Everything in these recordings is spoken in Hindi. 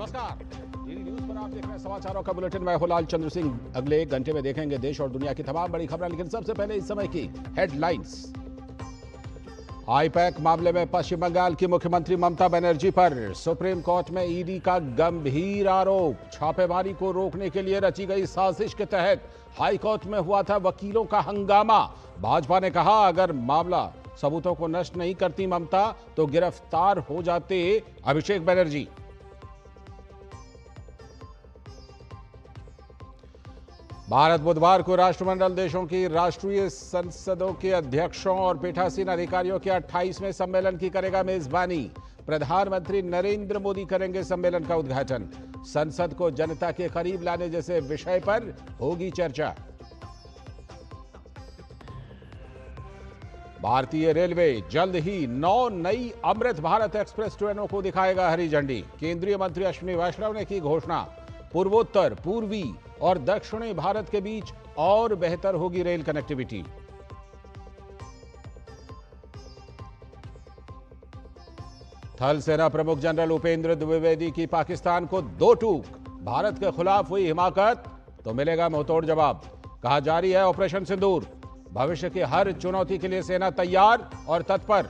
नमस्कार, डीडी न्यूज पर आप देख रहे हैं समाचारों का बुलेटिन। मैं हूं लाल चंद्र सिंह। अगले 1 घंटे में देखेंगे देश और दुनिया की तमाम बड़ी खबरें, लेकिन सबसे पहले इस समय की हेडलाइंस। आईपैक मामले में पश्चिम बंगाल की मुख्यमंत्री ममता बनर्जी पर सुप्रीम कोर्ट में ईडी का गंभीर आरोप। छापेमारी को रोकने के लिए रची गई साजिश के तहत हाईकोर्ट में हुआ था वकीलों का हंगामा। भाजपा ने कहा, अगर मामला सबूतों को नष्ट नहीं करती ममता तो गिरफ्तार हो जाते अभिषेक बनर्जी। भारत बुधवार को राष्ट्रमंडल देशों की राष्ट्रीय संसदों के अध्यक्षों और पीठासीन अधिकारियों के 28वें सम्मेलन की करेगा मेजबानी। प्रधानमंत्री नरेंद्र मोदी करेंगे सम्मेलन का उद्घाटन। संसद को जनता के करीब लाने जैसे विषय पर होगी चर्चा। भारतीय रेलवे जल्द ही 9 नई अमृत भारत एक्सप्रेस ट्रेनों को दिखाएगा हरी झंडी। केंद्रीय मंत्री अश्विनी वैष्णव ने की घोषणा। पूर्वोत्तर, पूर्वी और दक्षिणी भारत के बीच और बेहतर होगी रेल कनेक्टिविटी। थल सेना प्रमुख जनरल उपेंद्र द्विवेदी की पाकिस्तान को 2 टूक। भारत के खिलाफ हुई हिमाकत तो मिलेगा मुंहतोड़ जवाब। कहा जारी है ऑपरेशन सिंदूर। भविष्य की हर चुनौती के लिए सेना तैयार और तत्पर।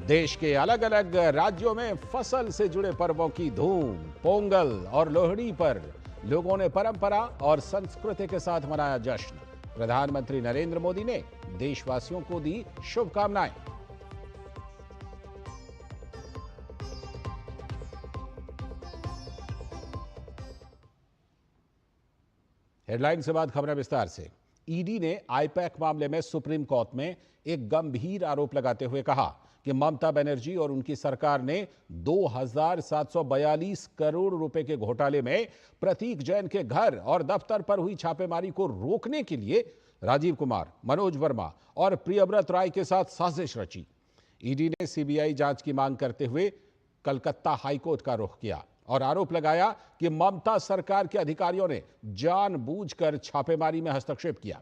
देश के अलग अलग राज्यों में फसल से जुड़े पर्वों की धूम। पोंगल और लोहड़ी पर लोगों ने परंपरा और संस्कृति के साथ मनाया जश्न। प्रधानमंत्री नरेंद्र मोदी ने देशवासियों को दी शुभकामनाएं। हेडलाइन के बाद खबरें विस्तार से। ईडी ने आईपैक मामले में सुप्रीम कोर्ट में एक गंभीर आरोप लगाते हुए कहा कि ममता बनर्जी और उनकी सरकार ने 2,742 करोड़ रुपए के घोटाले में प्रतीक जैन के घर और दफ्तर पर हुई छापेमारी को रोकने के लिए राजीव कुमार, मनोज वर्मा और प्रियव्रत राय के साथ साजिश रची। ईडी ने सीबीआई जांच की मांग करते हुए कलकत्ता हाईकोर्ट का रुख किया और आरोप लगाया कि ममता सरकार के अधिकारियों ने जानबूझकर छापेमारी में हस्तक्षेप किया।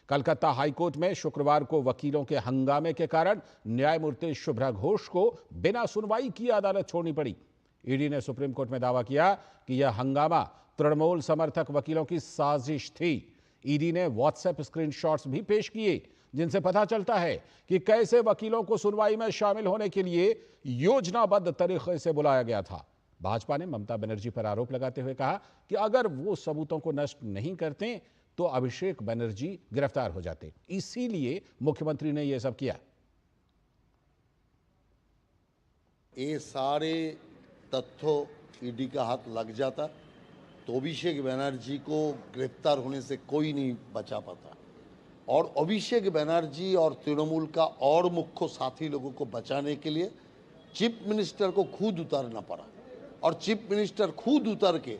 कलकत्ता हाईकोर्ट में शुक्रवार को वकीलों के हंगामे के कारण न्यायमूर्ति शुभ्रा घोष को बिना सुनवाई किए अदालत छोड़नी पड़ी। ईडी ने सुप्रीम कोर्ट में दावा किया कि यह हंगामा तृणमूल समर्थक वकीलों की साजिश थी। ईडी ने व्हाट्सएप स्क्रीनशॉट्स भी पेश किए जिनसे पता चलता है कि कैसे वकीलों को सुनवाई में शामिल होने के लिए योजनाबद्ध तरीके से बुलाया गया था। भाजपा ने ममता बनर्जी पर आरोप लगाते हुए कहा कि अगर वो सबूतों को नष्ट नहीं करते तो अभिषेक बनर्जी गिरफ्तार हो जाते, इसीलिए मुख्यमंत्री ने यह सब किया। ये सारे तथ्यों ईडी का हाथ लग जाता तो अभिषेक बनर्जी को गिरफ्तार होने से कोई नहीं बचा पाता। और अभिषेक बनर्जी और तृणमूल का और मुख्य साथी लोगों को बचाने के लिए चीफ मिनिस्टर को खुद उतारना पड़ा। और चीफ मिनिस्टर खुद उतर के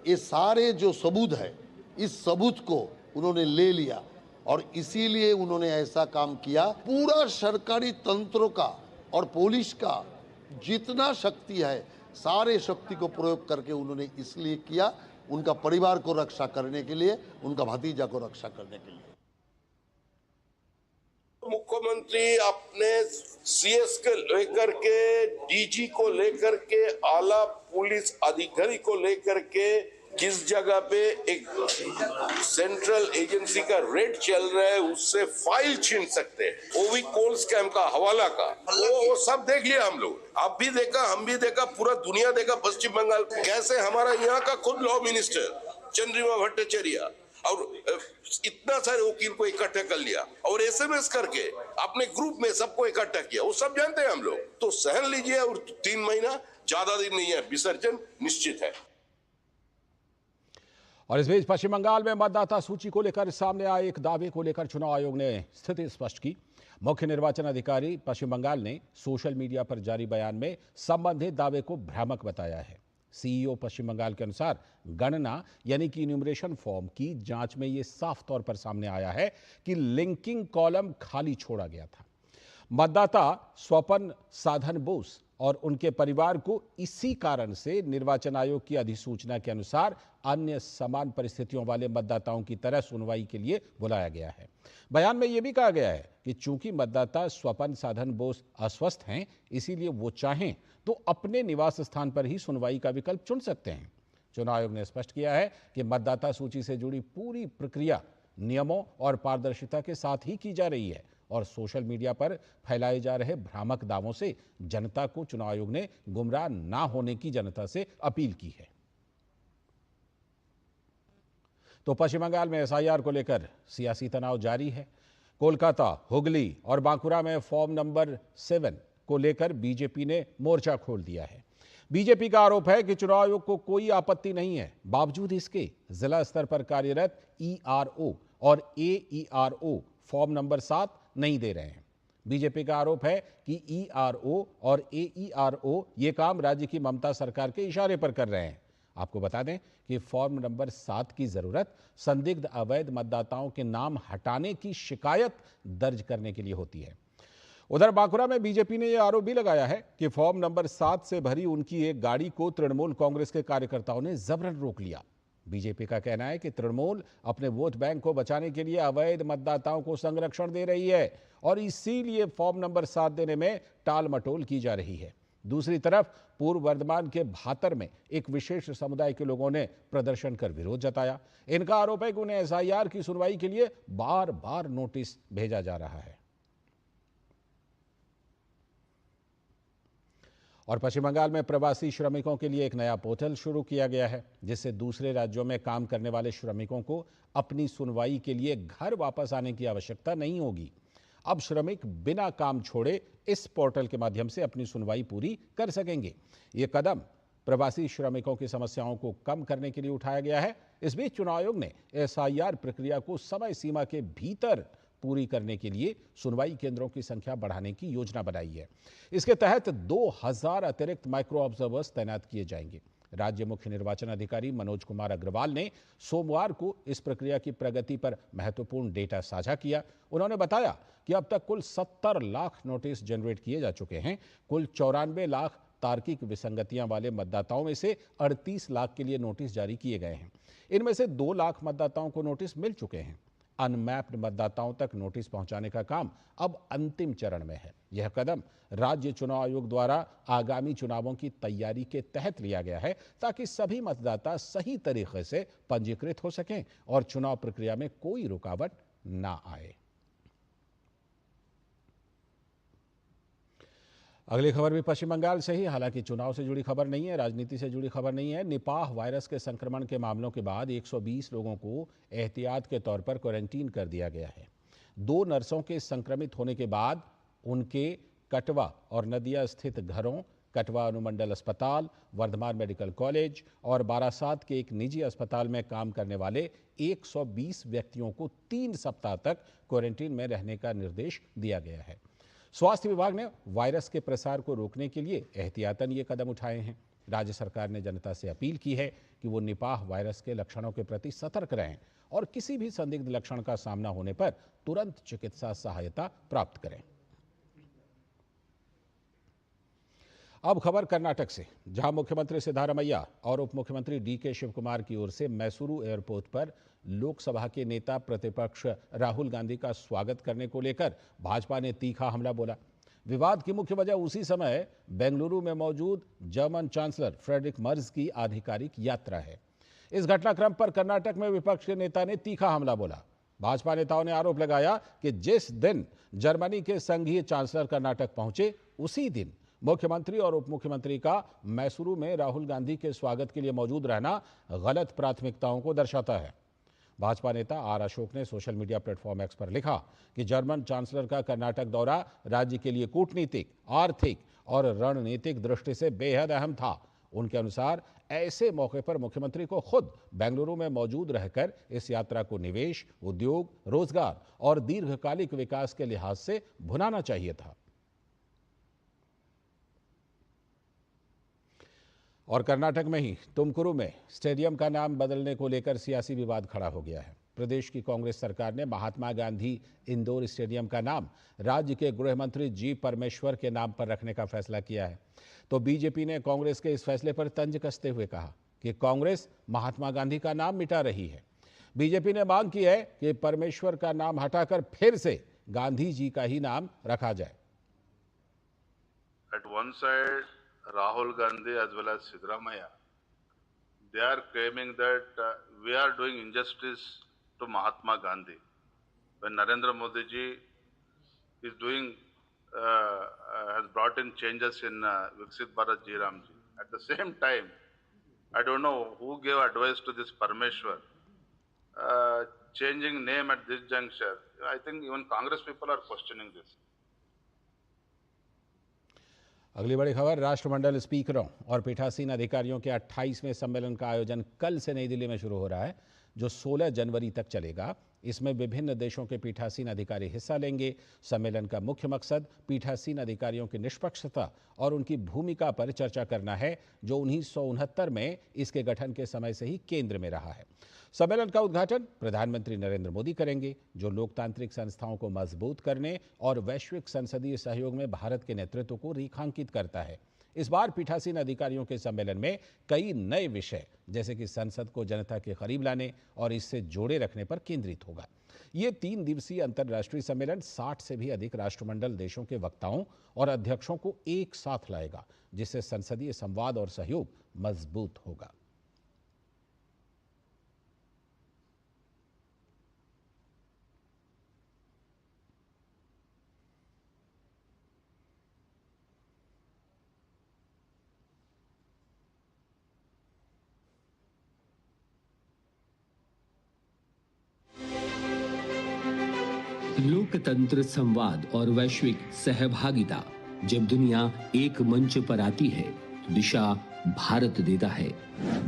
ये सारे जो सबूत है, इस सबूत को उन्होंने ले लिया और इसीलिए उन्होंने ऐसा काम किया। पूरा सरकारी तंत्र का और पुलिस का जितना शक्ति है, सारे शक्ति को प्रयोग करके उन्होंने इसलिए किया, उनका परिवार को रक्षा करने के लिए, उनका भतीजा को रक्षा करने के लिए। मुख्यमंत्री अपने सीएस के लेकर के, डीजी को लेकर के, आला पुलिस अधिकारी को लेकर के किस जगह पे एक सेंट्रल एजेंसी का रेड चल रहा है उससे फाइल छीन सकते हैं। वो भी कोल स्कैम का, हवाला का, वो सब देख लिया हम लोग। आप भी देखा, हम भी देखा, पूरा दुनिया देखा। पश्चिम बंगाल कैसे हमारा यहाँ का खुद लॉ मिनिस्टर चंद्रिमा भट्टाचार्य और इतना सारे वकील को इकट्ठा कर लिया और एसएमएस करके अपने ग्रुप में सबको इकट्ठा किया। वो सब जानते हैं हम लोग। तो सहन लीजिए और 3 महीना ज्यादा दिन नहीं है, विसर्जन निश्चित है। और इस बीच पश्चिम बंगाल में मतदाता सूची को लेकर सामने आए एक दावे को लेकर चुनाव आयोग ने स्थिति स्पष्ट की। मुख्य निर्वाचन अधिकारी पश्चिम बंगाल ने सोशल मीडिया पर जारी बयान में संबंधित दावे को भ्रामक बताया है। सीईओ पश्चिम बंगाल के अनुसार गणना यानी कि इन्यूमरेशन फॉर्म की जांच में यह साफ तौर पर सामने आया है कि लिंकिंग कॉलम खाली छोड़ा गया था। मतदाता स्वपन साधन बोस और उनके परिवार को इसी कारण से निर्वाचन आयोग की अधिसूचना के अनुसार अन्य समान परिस्थितियों वाले मतदाताओं की तरह सुनवाई के लिए बुलाया गया है। बयान में यह भी कहा गया है कि चूंकि मतदाता स्वपन साधन बोस अस्वस्थ हैं, इसीलिए वो चाहें तो अपने निवास स्थान पर ही सुनवाई का विकल्प चुन सकते हैं। चुनाव आयोग ने स्पष्ट किया है कि मतदाता सूची से जुड़ी पूरी प्रक्रिया नियमों और पारदर्शिता के साथ ही की जा रही है और सोशल मीडिया पर फैलाए जा रहे भ्रामक दावों से जनता को चुनाव आयोग ने गुमराह ना होने की जनता से अपील की है। तो पश्चिम बंगाल में एसआईआर को लेकर सियासी तनाव जारी है। कोलकाता, हुगली और बांकुरा में फॉर्म नंबर 7 को लेकर बीजेपी ने मोर्चा खोल दिया है। बीजेपी का आरोप है कि चुनाव आयोग को कोई आपत्ति नहीं है, बावजूद इसके जिला स्तर पर कार्यरत ईआरओ और एईआरओ फॉर्म नंबर 7 नहीं दे रहे हैं। बीजेपी का आरोप है कि ईआरओ और एईआरओ ये काम राज्य की ममता सरकार के इशारे पर कर रहे हैं। आपको बता दें कि फॉर्म नंबर 7 की जरूरत संदिग्ध अवैध मतदाताओं के नाम हटाने की शिकायत दर्ज करने के लिए होती है। उधर बांकुरा में बीजेपी ने यह आरोप भी लगाया है कि फॉर्म नंबर 7 से भरी उनकी एक गाड़ी को तृणमूल कांग्रेस के कार्यकर्ताओं ने जबरन रोक लिया। बीजेपी का कहना है कि तृणमूल अपने वोट बैंक को बचाने के लिए अवैध मतदाताओं को संरक्षण दे रही है और इसीलिए फॉर्म नंबर 7 देने में टाल मटोल की जा रही है। दूसरी तरफ पूर्व वर्धमान के भातर में एक विशेष समुदाय के लोगों ने प्रदर्शन कर विरोध जताया। इनका आरोप है कि उन्हें एसआईआर की सुनवाई के लिए बार बार नोटिस भेजा जा रहा है। और पश्चिम बंगाल में प्रवासी श्रमिकों के लिए एक नया पोर्टल शुरू किया गया है, जिससे दूसरे राज्यों में काम करने वाले श्रमिकों को अपनी सुनवाई के लिए घर वापस आने की आवश्यकता नहीं होगी। अब श्रमिक बिना काम छोड़े इस पोर्टल के माध्यम से अपनी सुनवाई पूरी कर सकेंगे। ये कदम प्रवासी श्रमिकों की समस्याओं को कम करने के लिए उठाया गया है। इस बीच चुनाव आयोग ने एसआईआर प्रक्रिया को समय सीमा के भीतर पूरी करने के लिए सुनवाई केंद्रों की संख्या बढ़ाने की योजना बनाई है। इसके तहत 2000 अतिरिक्त माइक्रो ऑब्जर्वर्स तैनात किए जाएंगे। राज्य मुख्य निर्वाचन अधिकारी मनोज कुमार अग्रवाल ने सोमवार को इस प्रक्रिया की प्रगति पर महत्वपूर्ण डेटा साझा किया। उन्होंने बताया कि अब तक कुल 70 लाख नोटिस जनरेट किए जा चुके हैं। कुल 94 लाख तार्किक विसंगतियां वाले मतदाताओं में से 38 लाख के लिए नोटिस जारी किए गए हैं। इनमें से 2 लाख मतदाताओं को नोटिस मिल चुके हैं। अनमैप्ड मतदाताओं तक नोटिस पहुंचाने का काम अब अंतिम चरण में है। यह कदम राज्य चुनाव आयोग द्वारा आगामी चुनावों की तैयारी के तहत लिया गया है, ताकि सभी मतदाता सही तरीके से पंजीकृत हो सकें और चुनाव प्रक्रिया में कोई रुकावट ना आए। अगली खबर भी पश्चिम बंगाल से ही, हालांकि चुनाव से जुड़ी खबर नहीं है, राजनीति से जुड़ी खबर नहीं है। निपाह वायरस के संक्रमण के मामलों के बाद 120 लोगों को एहतियात के तौर पर क्वारंटीन कर दिया गया है। 2 नर्सों के संक्रमित होने के बाद उनके कटवा और नदिया स्थित घरों, कटवा अनुमंडल अस्पताल, वर्धमान मेडिकल कॉलेज और बारासात के एक निजी अस्पताल में काम करने वाले 120 व्यक्तियों को 3 सप्ताह तक क्वारंटीन में रहने का निर्देश दिया गया है। स्वास्थ्य विभाग ने वायरस के प्रसार को रोकने के लिए एहतियातन ये कदम उठाए हैं। राज्य सरकार ने जनता से अपील की है कि वो निपाह वायरस के लक्षणों के प्रति सतर्क रहें और किसी भी संदिग्ध लक्षण का सामना होने पर तुरंत चिकित्सा सहायता प्राप्त करें। अब खबर कर्नाटक से, जहां मुख्यमंत्री सिद्धारमैया और उप मुख्यमंत्री डीके शिवकुमार की ओर से मैसूरू एयरपोर्ट पर लोकसभा के नेता प्रतिपक्ष राहुल गांधी का स्वागत करने को लेकर भाजपा ने तीखा हमला बोला। विवाद की मुख्य वजह उसी समय बेंगलुरु में मौजूद जर्मन चांसलर फ्रेडरिक मर्ज की आधिकारिक यात्रा है। इस घटनाक्रम पर कर्नाटक में विपक्ष के नेता ने तीखा हमला बोला। भाजपा नेताओं ने आरोप लगाया कि जिस दिन जर्मनी के संघीय चांसलर कर्नाटक पहुंचे, उसी दिन मुख्यमंत्री और उप मुख्यमंत्री का मैसूरू में राहुल गांधी के स्वागत के लिए मौजूद रहना गलत प्राथमिकताओं को दर्शाता है। भाजपा नेता आर अशोक ने सोशल मीडिया प्लेटफॉर्म एक्स पर लिखा कि जर्मन चांसलर का कर्नाटक दौरा राज्य के लिए कूटनीतिक, आर्थिक और रणनीतिक दृष्टि से बेहद अहम था। उनके अनुसार ऐसे मौके पर मुख्यमंत्री को खुद बेंगलुरु में मौजूद रहकर इस यात्रा को निवेश, उद्योग, रोजगार और दीर्घकालिक विकास के लिहाज से भुनाना चाहिए था। और कर्नाटक में ही तुमकुरु में स्टेडियम का नाम बदलने को लेकर सियासी विवाद खड़ा हो गया है। प्रदेश की कांग्रेस सरकार ने महात्मा गांधी इंडोर स्टेडियम का नाम राज्य के गृह मंत्री जी परमेश्वर के नाम पर रखने का फैसला किया है। तो बीजेपी ने कांग्रेस के इस फैसले पर तंज कसते हुए कहा कि कांग्रेस महात्मा गांधी का नाम मिटा रही है। बीजेपी ने मांग की है कि परमेश्वर का नाम हटाकर फिर से गांधी जी का ही नाम रखा जाए। At one side, Rahul Gandhi as well as Siddaramaiah, they are claiming that we are doing injustice to Mahatma Gandhi when Narendra Modi ji is doing has brought in changes in Viksit Bharat Ji Ram ji. At the same time, I don't know who gave advice to this Parmeshwar changing name at this juncture. I think even Congress people are questioning this. अगली बड़ी खबर, राष्ट्रमंडल स्पीकरों और पीठासीन अधिकारियों के 28वें सम्मेलन का आयोजन कल से नई दिल्ली में शुरू हो रहा है, जो 16 जनवरी तक चलेगा। इसमें विभिन्न देशों के पीठासीन अधिकारी हिस्सा लेंगे। सम्मेलन का मुख्य मकसद पीठासीन अधिकारियों की निष्पक्षता और उनकी भूमिका पर चर्चा करना है, जो 1969 में इसके गठन के समय से ही केंद्र में रहा है। सम्मेलन का उद्घाटन प्रधानमंत्री नरेंद्र मोदी करेंगे, जो लोकतांत्रिक संस्थाओं को मजबूत करने और वैश्विक संसदीय सहयोग में भारत के नेतृत्व को रेखांकित करता है। इस बार पीठासीन अधिकारियों के सम्मेलन में कई नए विषय, जैसे कि संसद को जनता के करीब लाने और इससे जोड़े रखने पर केंद्रित होगा। ये 3 दिवसीय अंतर्राष्ट्रीय सम्मेलन 60 से भी अधिक राष्ट्रमंडल देशों के वक्ताओं और अध्यक्षों को एक साथ लाएगा, जिससे संसदीय संवाद और सहयोग मजबूत होगा। लोकतंत्र, संवाद और वैश्विक सहभागिता। जब दुनिया एक मंच पर आती है तो दिशा भारत देता है।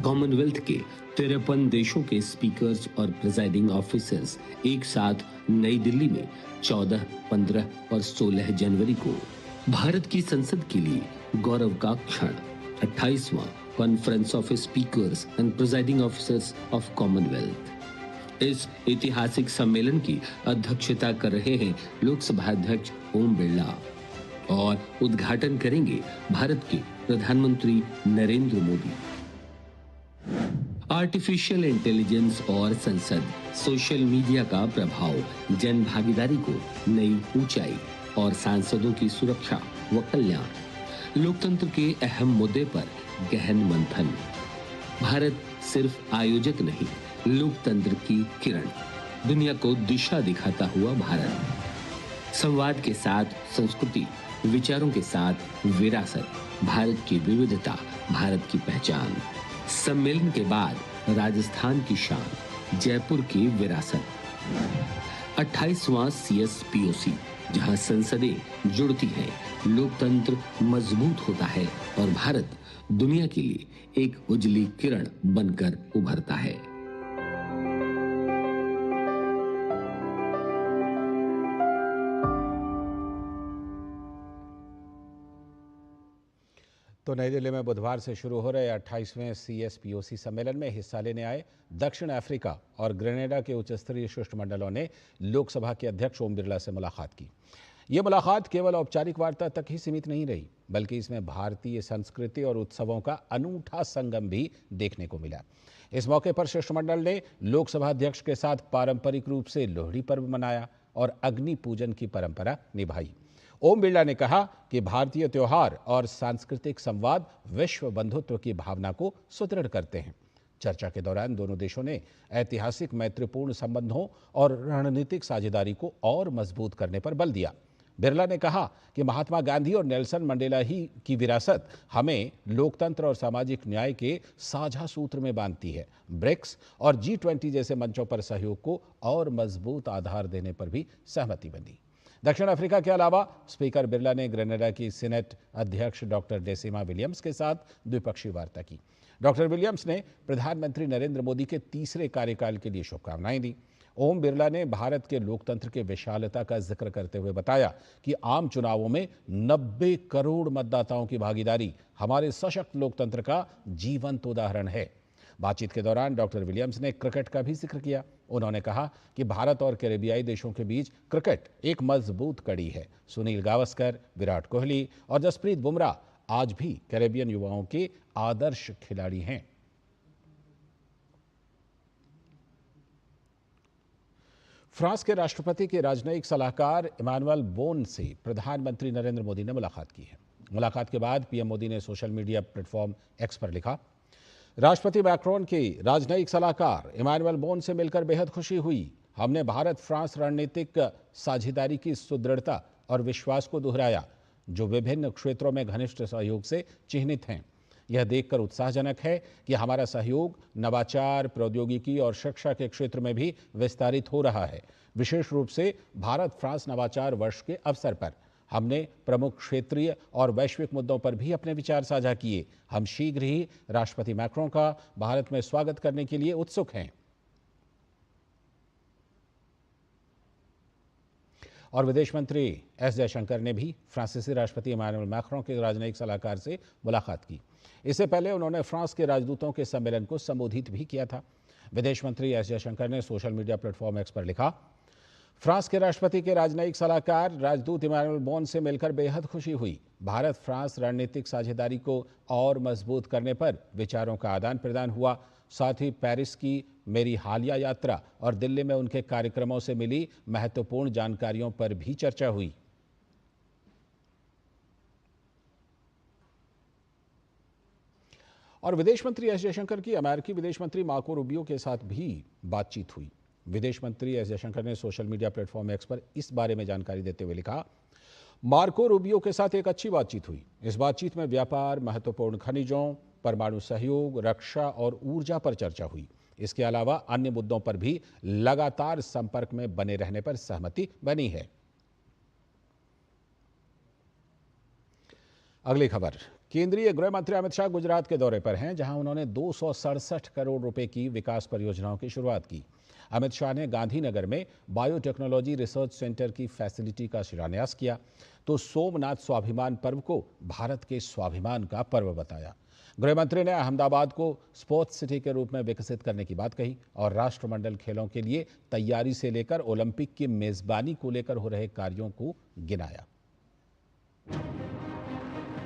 कॉमनवेल्थ के 53 देशों के स्पीकर्स और प्रिजाइडिंग ऑफिसर्स एक साथ नई दिल्ली में 14, 15 और 16 जनवरी को भारत की संसद के लिए गौरव का क्षण। 28वां conference of speakers and presiding officers of Commonwealth. इस ऐतिहासिक सम्मेलन की अध्यक्षता कर रहे हैं लोकसभा अध्यक्ष ओम बिरला और उद्घाटन करेंगे भारत के प्रधानमंत्री नरेंद्र मोदी। आर्टिफिशियल इंटेलिजेंस और संसद, सोशल मीडिया का प्रभाव, जन भागीदारी को नई ऊंचाई और सांसदों की सुरक्षा व कल्याण। लोकतंत्र के अहम मुद्दे पर गहन मंथन। भारत सिर्फ आयोजक नहीं, लोकतंत्र की किरण, दुनिया को दिशा दिखाता हुआ भारत। संवाद के साथ संस्कृति, विचारों के साथ विरासत, भारत की विविधता, भारत की पहचान। सम्मेलन के बाद राजस्थान की शान, जयपुर की विरासत। 28वां CSPOC, जहां संसदें जुड़ती हैं, लोकतंत्र मजबूत होता है और भारत दुनिया के लिए एक उजली किरण बनकर उभरता है। तो नई दिल्ली में बुधवार से शुरू हो रहे 28वें CSPOC सम्मेलन में हिस्सा लेने आए दक्षिण अफ्रीका और ग्रेनेडा के उच्च स्तरीय शिष्टमंडलों ने लोकसभा के अध्यक्ष ओम बिरला से मुलाकात की। ये मुलाकात केवल औपचारिक वार्ता तक ही सीमित नहीं रही, बल्कि इसमें भारतीय संस्कृति और उत्सवों का अनूठा संगम भी देखने को मिला। इस मौके पर शिष्टमंडल ने लोकसभा अध्यक्ष के साथ पारंपरिक रूप से लोहड़ी पर्व मनाया और अग्नि पूजन की परंपरा निभाई। ओम बिरला ने कहा कि भारतीय त्योहार और सांस्कृतिक संवाद विश्व बंधुत्व की भावना को सुदृढ़ करते हैं। चर्चा के दौरान दोनों देशों ने ऐतिहासिक मैत्रीपूर्ण संबंधों और रणनीतिक साझेदारी को और मजबूत करने पर बल दिया। बिरला ने कहा कि महात्मा गांधी और नेल्सन मंडेला ही की विरासत हमें लोकतंत्र और सामाजिक न्याय के साझा सूत्र में बांधती है। ब्रिक्स और G20 जैसे मंचों पर सहयोग को और मजबूत आधार देने पर भी सहमति बनी। दक्षिण अफ्रीका के अलावा स्पीकर बिरला ने ग्रेनेडा की सीनेट अध्यक्ष डॉक्टर डेसिमा विलियम्स के साथ द्विपक्षीय वार्ता की। डॉक्टर विलियम्स ने प्रधानमंत्री नरेंद्र मोदी के तीसरे कार्यकाल के लिए शुभकामनाएं दी। ओम बिरला ने भारत के लोकतंत्र के विशालता का जिक्र करते हुए बताया कि आम चुनावों में 90 करोड़ मतदाताओं की भागीदारी हमारे सशक्त लोकतंत्र का जीवंत उदाहरण है। बातचीत के दौरान डॉक्टर विलियम्स ने क्रिकेट का भी जिक्र किया। उन्होंने कहा कि भारत और कैरेबियाई देशों के बीच क्रिकेट एक मजबूत कड़ी है। सुनील गावस्कर, विराट कोहली और जसप्रीत बुमराह आज भी कैरेबियन युवाओं के आदर्श खिलाड़ी हैं। फ्रांस के राष्ट्रपति के राजनयिक सलाहकार इमानुएल बोन से प्रधानमंत्री नरेंद्र मोदी ने मुलाकात की है। मुलाकात के बाद पीएम मोदी ने सोशल मीडिया प्लेटफॉर्म एक्स पर लिखा, राष्ट्रपति मैक्रोन के राजनयिक सलाहकार इमानुएल बोन से मिलकर बेहद खुशी हुई। हमने भारत फ्रांस रणनीतिक साझेदारी की सुदृढ़ता और विश्वास को दोहराया, जो विभिन्न क्षेत्रों में घनिष्ठ सहयोग से चिन्हित हैं। यह देखकर उत्साहजनक है कि हमारा सहयोग नवाचार, प्रौद्योगिकी और शिक्षा के क्षेत्र में भी विस्तारित हो रहा है। विशेष रूप से भारत फ्रांस नवाचार वर्ष के अवसर पर हमने प्रमुख क्षेत्रीय और वैश्विक मुद्दों पर भी अपने विचार साझा किए। हम शीघ्र ही राष्ट्रपति मैक्रोन का भारत में स्वागत करने के लिए उत्सुक हैं। और विदेश मंत्री एस जयशंकर ने भी फ्रांसीसी राष्ट्रपति इमानुएल मैक्रोन के राजनयिक सलाहकार से मुलाकात की। इससे पहले उन्होंने फ्रांस के राजदूतों के सम्मेलन को संबोधित भी किया था। विदेश मंत्री एस जयशंकर ने सोशल मीडिया प्लेटफॉर्म एक्स पर लिखा, फ्रांस के राष्ट्रपति के राजनयिक सलाहकार राजदूत इमानुएल बोन से मिलकर बेहद खुशी हुई। भारत फ्रांस रणनीतिक साझेदारी को और मजबूत करने पर विचारों का आदान प्रदान हुआ। साथ ही पेरिस की मेरी हालिया यात्रा और दिल्ली में उनके कार्यक्रमों से मिली महत्वपूर्ण जानकारियों पर भी चर्चा हुई। और विदेश मंत्री एस जयशंकर की अमेरिकी विदेश मंत्री मार्को रूबियो के साथ भी बातचीत हुई। विदेश मंत्री एस जयशंकर ने सोशल मीडिया प्लेटफॉर्म एक्स पर इस बारे में जानकारी देते हुए लिखा, मार्को रूबियो के साथ एक अच्छी बातचीत हुई। इस बातचीत में व्यापार, महत्वपूर्ण खनिजों, परमाणु सहयोग, रक्षा और ऊर्जा पर चर्चा हुई। इसके अलावा अन्य मुद्दों पर भी लगातार संपर्क में बने रहने पर सहमति बनी है। अगली खबर, केंद्रीय गृह मंत्री अमित शाह गुजरात के दौरे पर हैं, जहां उन्होंने 267 करोड़ रुपए की विकास परियोजनाओं की शुरुआत की। अमित शाह ने गांधीनगर में बायोटेक्नोलॉजी रिसर्च सेंटर की फैसिलिटी का शिलान्यास किया तो सोमनाथ स्वाभिमान पर्व को भारत के स्वाभिमान का पर्व बताया। गृह मंत्री ने अहमदाबाद को स्पोर्ट्स सिटी के रूप में विकसित करने की बात कही और राष्ट्रमंडल खेलों के लिए तैयारी से लेकर ओलंपिक की मेजबानी को लेकर हो रहे कार्यों को गिनाया।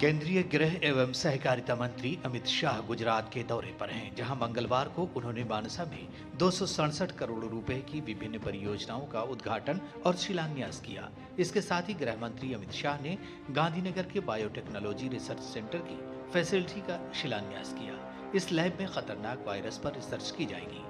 केंद्रीय गृह एवं सहकारिता मंत्री अमित शाह गुजरात के दौरे पर हैं, जहां मंगलवार को उन्होंने मानसा में 267 करोड़ रुपए की विभिन्न परियोजनाओं का उद्घाटन और शिलान्यास किया। इसके साथ ही गृह मंत्री अमित शाह ने गांधीनगर के बायोटेक्नोलॉजी रिसर्च सेंटर की फैसिलिटी का शिलान्यास किया। इस लैब में खतरनाक वायरस पर रिसर्च की जाएगी।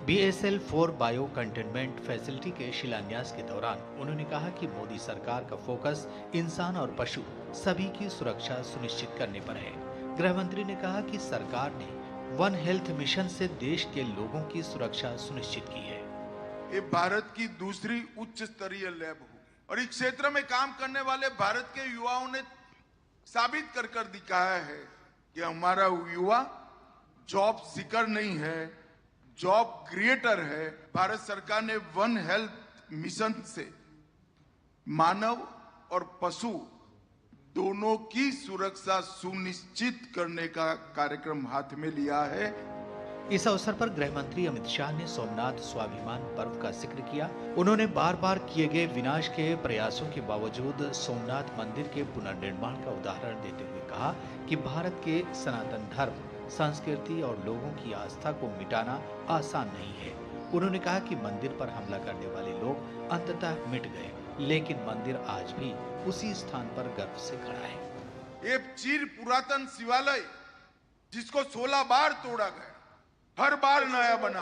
BSL-4 बायो कंटेनमेंट फैसिलिटी के शिलान्यास के दौरान उन्होंने कहा कि मोदी सरकार का फोकस इंसान और पशु सभी की सुरक्षा सुनिश्चित करने पर है। गृह मंत्री ने कहा कि सरकार ने वन हेल्थ मिशन से देश के लोगों की सुरक्षा सुनिश्चित की है। ये भारत की दूसरी उच्च स्तरीय लैब होगी और इस क्षेत्र में काम करने वाले भारत के युवाओं ने साबित कर दिखाया है कि हमारा युवा जॉब सीकर नहीं है, जॉब क्रिएटर है। भारत सरकार ने वन हेल्थ मिशन से मानव और पशु दोनों की सुरक्षा सुनिश्चित करने का कार्यक्रम हाथ में लिया है। इस अवसर पर गृह मंत्री अमित शाह ने सोमनाथ स्वाभिमान पर्व का जिक्र किया। उन्होंने बार बार किए गए विनाश के प्रयासों के बावजूद सोमनाथ मंदिर के पुनर्निर्माण का उदाहरण देते हुए कहा कि भारत के सनातन धर्म, संस्कृति और लोगों की आस्था को मिटाना आसान नहीं है। उन्होंने कहा कि मंदिर पर हमला करने वाले लोग अंततः मिट गए, लेकिन मंदिर आज भी उसी स्थान पर गर्व से खड़ा है। ये चिर पुरातन शिवालय जिसको 16 बार तोड़ा गया, हर बार नया बना,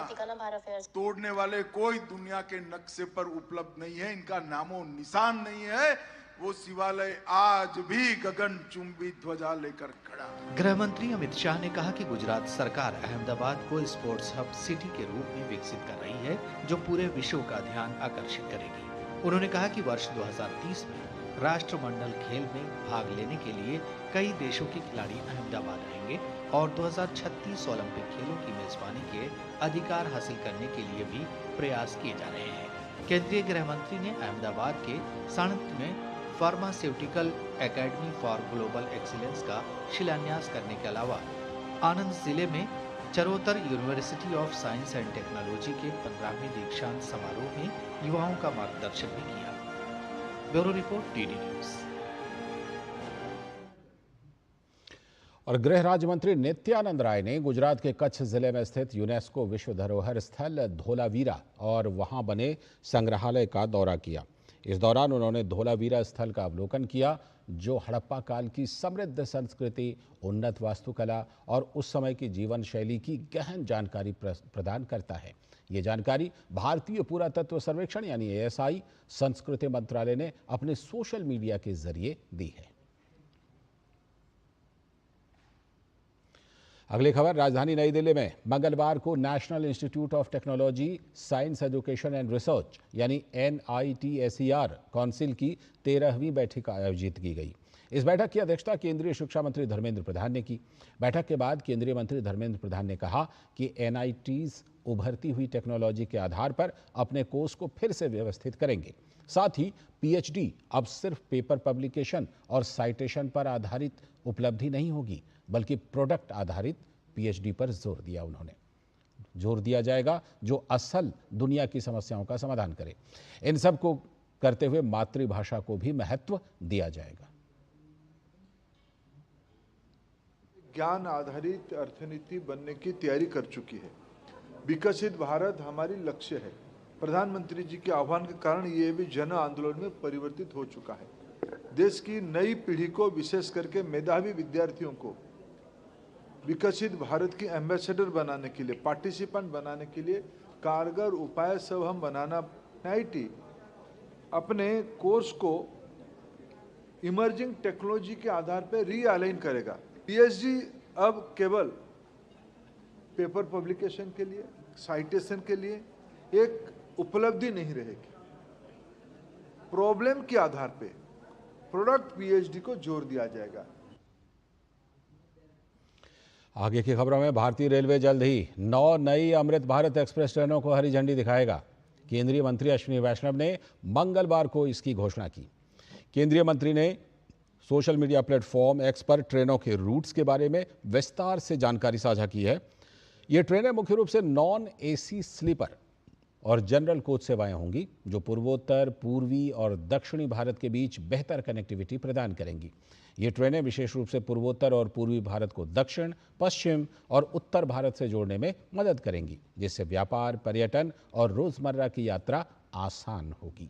तोड़ने वाले कोई दुनिया के नक्शे पर उपलब्ध नहीं है, इनका नामो निशान नहीं है। वो शिवालय आज भी गगनचुंबी ध्वजा लेकर खड़ा। गृह मंत्री अमित शाह ने कहा कि गुजरात सरकार अहमदाबाद को स्पोर्ट्स हब सिटी के रूप में विकसित कर रही है, जो पूरे विश्व का ध्यान आकर्षित करेगी। उन्होंने कहा कि वर्ष 2030 में राष्ट्रमंडल खेल में भाग लेने के लिए कई देशों के खिलाड़ी अहमदाबाद आएंगे और 2036 ओलंपिक खेलों की मेजबानी के अधिकार हासिल करने के लिए भी प्रयास किए जा रहे हैं। केंद्रीय गृह मंत्री ने अहमदाबाद के साणंद में pharmaceutical academy for global excellence का शिलान्यास करने के अलावा आनंद जिले में Charotar university of science and technology के 15वें दीक्षांत समारोह में युवाओं का मार्गदर्शन भी किया। Bureau report, DD news. और गृह राज्य मंत्री नित्यानंद राय ने गुजरात के कच्छ जिले में स्थित यूनेस्को विश्व धरोहर स्थल धोलावीरा और वहां बने संग्रहालय का दौरा किया। इस दौरान उन्होंने धोलावीरा स्थल का अवलोकन किया, जो हड़प्पा काल की समृद्ध संस्कृति, उन्नत वास्तुकला और उस समय की जीवन शैली की गहन जानकारी प्रदान करता है। ये जानकारी भारतीय पुरातत्व सर्वेक्षण यानी ASI संस्कृति मंत्रालय ने अपने सोशल मीडिया के जरिए दी है। अगली खबर, राजधानी नई दिल्ली में मंगलवार को national institute of technology, science education and research यानी NITSER काउंसिल की 13वीं बैठक आयोजित की गई। इस बैठक की अध्यक्षता केंद्रीय शिक्षा मंत्री धर्मेंद्र प्रधान ने की। बैठक के बाद केंद्रीय मंत्री धर्मेंद्र प्रधान ने कहा कि NITs उभरती हुई टेक्नोलॉजी के आधार पर अपने कोर्स को फिर से व्यवस्थित करेंगे। साथ ही PhD अब सिर्फ पेपर पब्लिकेशन और साइटेशन पर आधारित उपलब्धि नहीं होगी, बल्कि प्रोडक्ट आधारित PhD पर जोर दिया जाएगा, जो असल दुनिया की समस्याओं का समाधान करे। इन सब को करते हुए मातृभाषा को भी महत्व दिया जाएगा। ज्ञान आधारित अर्थनीति बनने की तैयारी कर चुकी है। विकसित भारत हमारी लक्ष्य है। प्रधानमंत्री जी के आह्वान के कारण ये भी जन आंदोलन में परिवर्तित हो चुका है। देश की नई पीढ़ी को, विशेष करके मेधावी विद्यार्थियों को विकसित भारत की एम्बेसडर बनाने के लिए, पार्टिसिपेंट बनाने के लिए कारगर उपाय सब हम बनाना। NIT अपने कोर्स को इमर्जिंग टेक्नोलॉजी के आधार पर रीअलाइन करेगा। PhD अब केवल पेपर पब्लिकेशन के लिए, साइटेशन के लिए एक उपलब्धि नहीं रहेगी। प्रॉब्लम के आधार पे प्रोडक्ट PhD को जोर दिया जाएगा। आगे की खबरों में, भारतीय रेलवे जल्द ही 9 नई अमृत भारत एक्सप्रेस ट्रेनों को हरी झंडी दिखाएगा। केंद्रीय मंत्री अश्विनी वैष्णव ने मंगलवार को इसकी घोषणा की। केंद्रीय मंत्री ने सोशल मीडिया प्लेटफॉर्म X पर ट्रेनों के रूट्स के बारे में विस्तार से जानकारी साझा की है। ये ट्रेनें मुख्य रूप से नॉन AC स्लीपर और जनरल कोच सेवाएं होंगी, जो पूर्वोत्तर, पूर्वी और दक्षिणी भारत के बीच बेहतर कनेक्टिविटी प्रदान करेंगी। ये ट्रेनें विशेष रूप से पूर्वोत्तर और पूर्वी भारत को दक्षिण, पश्चिम और उत्तर भारत से जोड़ने में मदद करेंगी, जिससे व्यापार, पर्यटन और रोजमर्रा की यात्रा आसान होगी।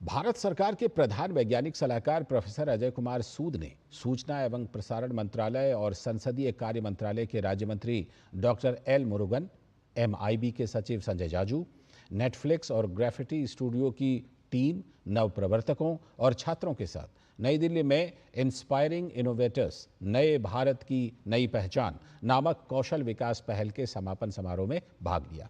भारत सरकार के प्रधान वैज्ञानिक सलाहकार प्रोफेसर अजय कुमार सूद ने सूचना एवं प्रसारण मंत्रालय और संसदीय कार्य मंत्रालय के राज्य मंत्री डॉक्टर L मुरुगन, MIB के सचिव संजय जाजू, नेटफ्लिक्स और ग्राफिटी स्टूडियो की टीम, नवप्रवर्तकों और छात्रों के साथ नई दिल्ली में इंस्पायरिंग इनोवेटर्स, नए भारत की नई पहचान नामक कौशल विकास पहल के समापन समारोह में भाग लिया।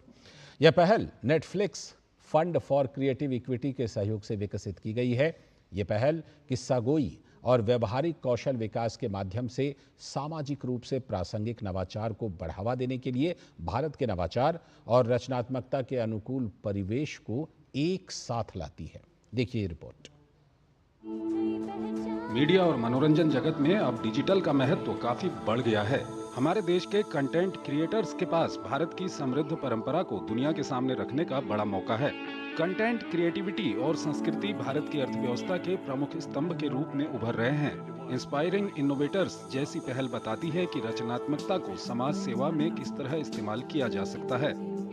यह पहल Netflix fund for creative equity के सहयोग से विकसित की गई है। ये पहल किस्सागोई और व्यवहारिक कौशल विकास के माध्यम से सामाजिक रूप से प्रासंगिक नवाचार को बढ़ावा देने के लिए भारत के नवाचार और रचनात्मकता के अनुकूल परिवेश को एक साथ लाती है। देखिए रिपोर्ट। मीडिया और मनोरंजन जगत में अब डिजिटल का महत्व काफी बढ़ गया है। हमारे देश के कंटेंट क्रिएटर्स के पास भारत की समृद्ध परंपरा को दुनिया के सामने रखने का बड़ा मौका है। कंटेंट क्रिएटिविटी और संस्कृति भारत की अर्थव्यवस्था के प्रमुख स्तंभ के रूप में उभर रहे हैं। इंस्पायरिंग इनोवेटर्स जैसी पहल बताती है कि रचनात्मकता को समाज सेवा में किस तरह इस्तेमाल किया जा सकता है।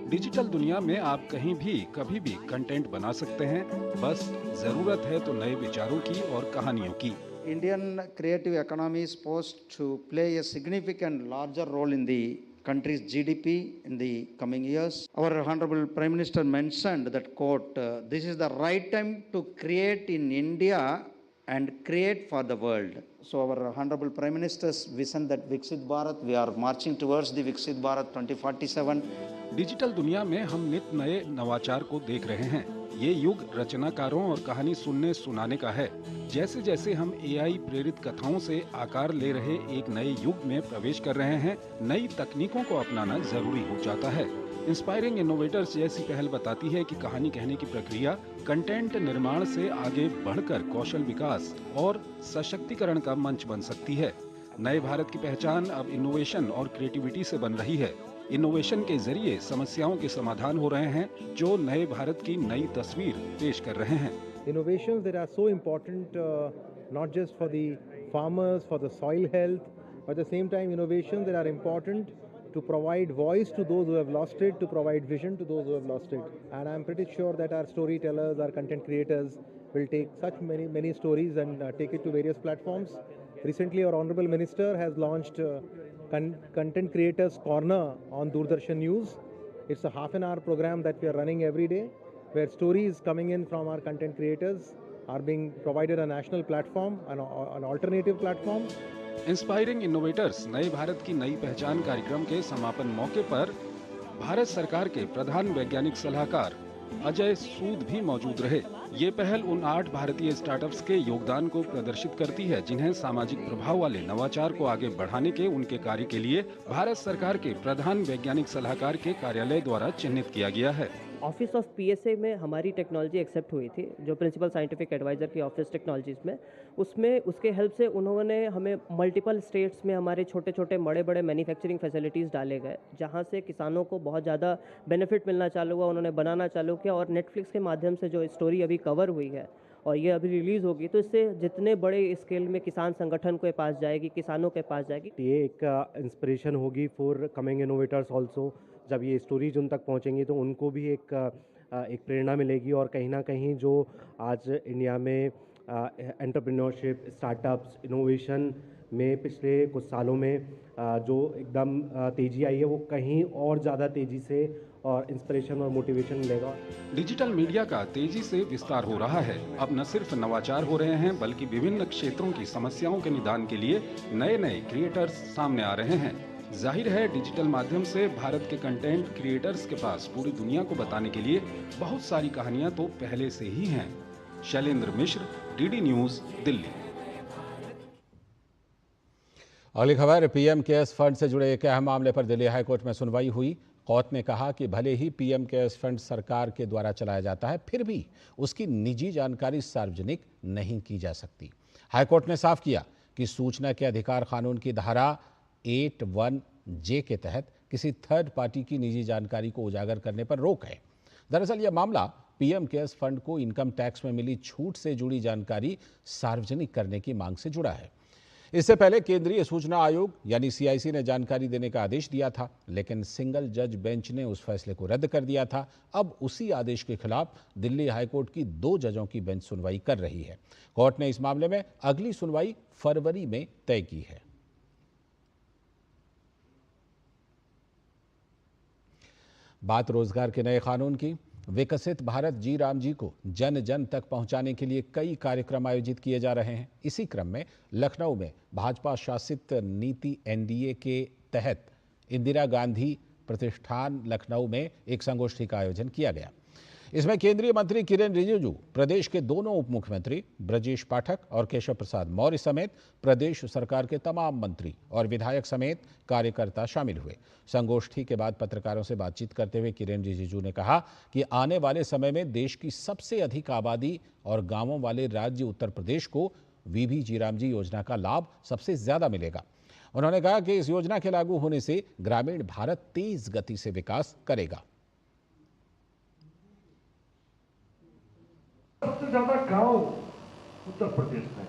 डिजिटल दुनिया में आप कहीं भी कभी भी कंटेंट बना सकते हैं, बस जरूरत है तो नए विचारों की और कहानियों की। Indian creative economy is supposed to play a significant larger role in the country's GDP in the coming years. Our Honorable Prime Minister mentioned that quote, this is the right time to create in India and create for the world. So our Honorable Prime Minister's vision that Viksit Bharat, we are marching towards the Viksit Bharat 2047. Digital दुनिया में हम नित नए नवाचार को देख रहे हैं। ये युग रचनाकारों और कहानी सुनने सुनाने का है। जैसे जैसे हम AI प्रेरित कथाओं से आकार ले रहे एक नए युग में प्रवेश कर रहे हैं, नई तकनीकों को अपनाना जरूरी हो जाता है। इंस्पायरिंग इनोवेटर्स जैसी पहल बताती है कि कहानी कहने की प्रक्रिया कंटेंट निर्माण से आगे बढ़कर कौशल विकास और सशक्तिकरण का मंच बन सकती है। नए भारत की पहचान अब इनोवेशन और क्रिएटिविटी से बन रही है। इनोवेशन के जरिए समस्याओं के समाधान हो रहे हैं जो नए भारत की नई तस्वीर पेश कर रहे हैं। Innovations that are so important not just for the farmers, for the soil health, but at the same time innovations that are important to provide voice to those who have lost it, to provide vision to those who have lost it. And I'm pretty sure that our storytellers, our content creators will take such many stories and take it to various platforms. Recently, our Honorable Minister has launched Content Creators Corner on Doordarshan News. It's a half-an-hour program that we are running every day, where stories coming in from our content creators are being provided a national platform, an alternative platform. Inspiring innovators नए भारत की नई पहचान कार्यक्रम के समापन मौके पर भारत सरकार के प्रधान वैज्ञानिक सलाहकार अजय सूद भी मौजूद रहे। ये पहल उन 8 भारतीय स्टार्टअप्स के योगदान को प्रदर्शित करती है जिन्हें सामाजिक प्रभाव वाले नवाचार को आगे बढ़ाने के उनके कार्य के लिए भारत सरकार के प्रधान वैज्ञानिक सलाहकार के कार्यालय द्वारा चिन्हित किया गया है। ऑफिस ऑफ पीएसए में हमारी टेक्नोलॉजी एक्सेप्ट हुई थी, जो प्रिंसिपल साइंटिफिक एडवाइज़र की ऑफिस टेक्नोलॉजीज़ में, उसमें उसके हेल्प से उन्होंने हमें मल्टीपल स्टेट्स में हमारे छोटे छोटे बड़े बड़े मैन्युफैक्चरिंग फैसिलिटीज़ डाले गए, जहां से किसानों को बहुत ज़्यादा बेनिफिट मिलना चालू हुआ, उन्होंने बनाना चालू किया। और नेटफ्लिक्स के माध्यम से जो स्टोरी अभी कवर हुई है और ये अभी रिलीज़ होगी, तो इससे जितने बड़े स्केल में किसान संगठन के पास जाएगी, किसानों के पास जाएगी। ये एक इंस्पिरेशन होगी फॉर कमिंग इनोवेटर्स ऑल्सो। जब ये स्टोरीज उन तक पहुंचेंगी तो उनको भी एक प्रेरणा मिलेगी और कहीं ना कहीं जो आज इंडिया में एंटरप्रेन्योरशिप, स्टार्टअप्स, इनोवेशन में पिछले कुछ सालों में जो एकदम तेज़ी आई है, वो कहीं और ज़्यादा तेज़ी से और इंस्पिरेशन और मोटिवेशन मिलेगा। डिजिटल मीडिया का तेजी से विस्तार हो रहा है। अब न सिर्फ नवाचार हो रहे हैं बल्कि विभिन्न क्षेत्रों की समस्याओं के निदान के लिए नए नए क्रिएटर्स सामने आ रहे हैं। जाहिर है डिजिटल माध्यम से भारत के कंटेंट क्रिएटर्स के पास पूरी दुनिया को बताने के लिए बहुत सारी कहानियां तो पहले से ही हैं। शैलेंद्र मिश्र, डीडी न्यूज, दिल्ली। अगली खबर, पीएम केयर्स फंड से जुड़े एक अहम मामले पर दिल्ली हाईकोर्ट में सुनवाई हुई। कोर्ट ने कहा कि भले ही पीएम केयर्स फंड सरकार के द्वारा चलाया जाता है, फिर भी उसकी निजी जानकारी सार्वजनिक नहीं की जा सकती। हाईकोर्ट ने साफ किया कि सूचना के अधिकार कानून की धारा 81J के तहत किसी थर्ड पार्टी की निजी जानकारी को उजागर करने पर रोक है। दरअसल यह मामला पीएम केयर्स फंड को इनकम टैक्स में मिली छूट से जुड़ी जानकारी सार्वजनिक करने की मांग से जुड़ा है। इससे पहले केंद्रीय सूचना आयोग यानी सीआईसी ने जानकारी देने का आदेश दिया था, लेकिन सिंगल जज बेंच ने उस फैसले को रद्द कर दिया था। अब उसी आदेश के खिलाफ दिल्ली हाईकोर्ट की 2 जजों की बेंच सुनवाई कर रही है। कोर्ट ने इस मामले में अगली सुनवाई फरवरी में तय की है। बात रोजगार के नए कानून की। विकसित भारत जी राम जी को जन जन तक पहुंचाने के लिए कई कार्यक्रम आयोजित किए जा रहे हैं। इसी क्रम में लखनऊ में भाजपा शासित नीति एनडीए के तहत इंदिरा गांधी प्रतिष्ठान लखनऊ में एक संगोष्ठी का आयोजन किया गया। इसमें केंद्रीय मंत्री किरेन रिजिजू, प्रदेश के दोनों उप मुख्यमंत्री ब्रजेश पाठक और केशव प्रसाद मौर्य समेत प्रदेश सरकार के तमाम मंत्री और विधायक समेत कार्यकर्ता शामिल हुए। संगोष्ठी के बाद पत्रकारों से बातचीत करते हुए किरेन रिजिजू ने कहा कि आने वाले समय में देश की सबसे अधिक आबादी और गांवों वाले राज्य उत्तर प्रदेश को वीबी जी राम जी योजना का लाभ सबसे ज्यादा मिलेगा। उन्होंने कहा कि इस योजना के लागू होने से ग्रामीण भारत तेज गति से विकास करेगा। सबसे ज्यादा गांव उत्तर प्रदेश में,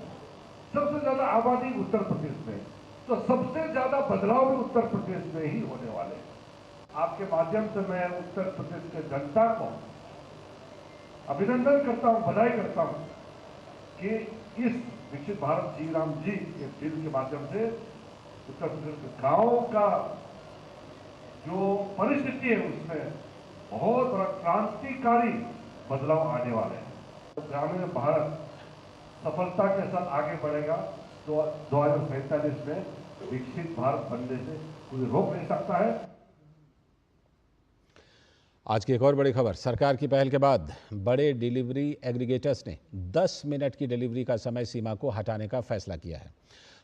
सबसे ज्यादा आबादी उत्तर प्रदेश में, तो सबसे ज्यादा बदलाव भी उत्तर प्रदेश में ही होने वाले हैं। आपके माध्यम से मैं उत्तर प्रदेश के जनता को अभिनंदन करता हूं, बधाई करता हूं कि इस विकसित भारत जी राम जी के बिल के माध्यम से उत्तर प्रदेश के गांवों का जो परिस्थिति है उसमें बहुत बड़ा क्रांतिकारी बदलाव आने वाले हैं। ग्रामीण भारत सफलता के साथ आगे बढ़ेगा तो 2045 में विकसित भारत बनने से कोई रोक नहीं सकता है। आज की एक और बड़ी खबर, सरकार की पहल के बाद बड़े डिलीवरी एग्रीगेटर्स ने 10 मिनट की डिलीवरी का समय सीमा को हटाने का फैसला किया है।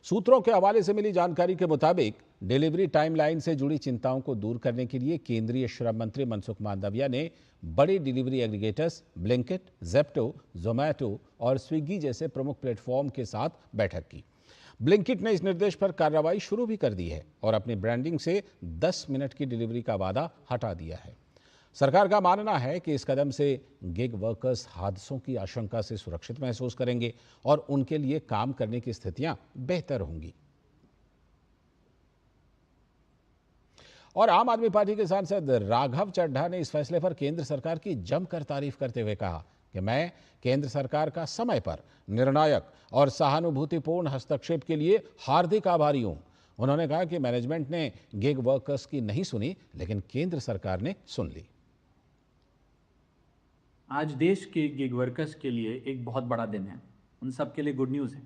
सूत्रों के हवाले से मिली जानकारी के मुताबिक डिलीवरी टाइमलाइन से जुड़ी चिंताओं को दूर करने के लिए केंद्रीय श्रम मंत्री मनसुख मांडविया ने बड़े delivery aggregators Blinkit, Zepto, Zomato और स्विगी जैसे प्रमुख प्लेटफॉर्म के साथ बैठक की। ब्लिंकिट ने इस निर्देश पर कार्रवाई शुरू भी कर दी है और अपनी ब्रांडिंग से 10 मिनट की डिलीवरी का वादा हटा दिया है। सरकार का मानना है कि इस कदम से गिग वर्कर्स हादसों की आशंका से सुरक्षित महसूस करेंगे और उनके लिए काम करने की स्थितियां बेहतर होंगी। और आम आदमी पार्टी के सांसद राघव चड्ढा ने इस फैसले पर केंद्र सरकार की जमकर तारीफ करते हुए कहा कि मैं केंद्र सरकार का समय पर निर्णायक और सहानुभूतिपूर्ण हस्तक्षेप के लिए हार्दिक आभारी हूं। उन्होंने कहा कि मैनेजमेंट ने गिग वर्कर्स की नहीं सुनी, लेकिन केंद्र सरकार ने सुन ली। आज देश के गिग वर्कर्स के लिए एक बहुत बड़ा दिन है। उन सब के लिए गुड न्यूज़ है,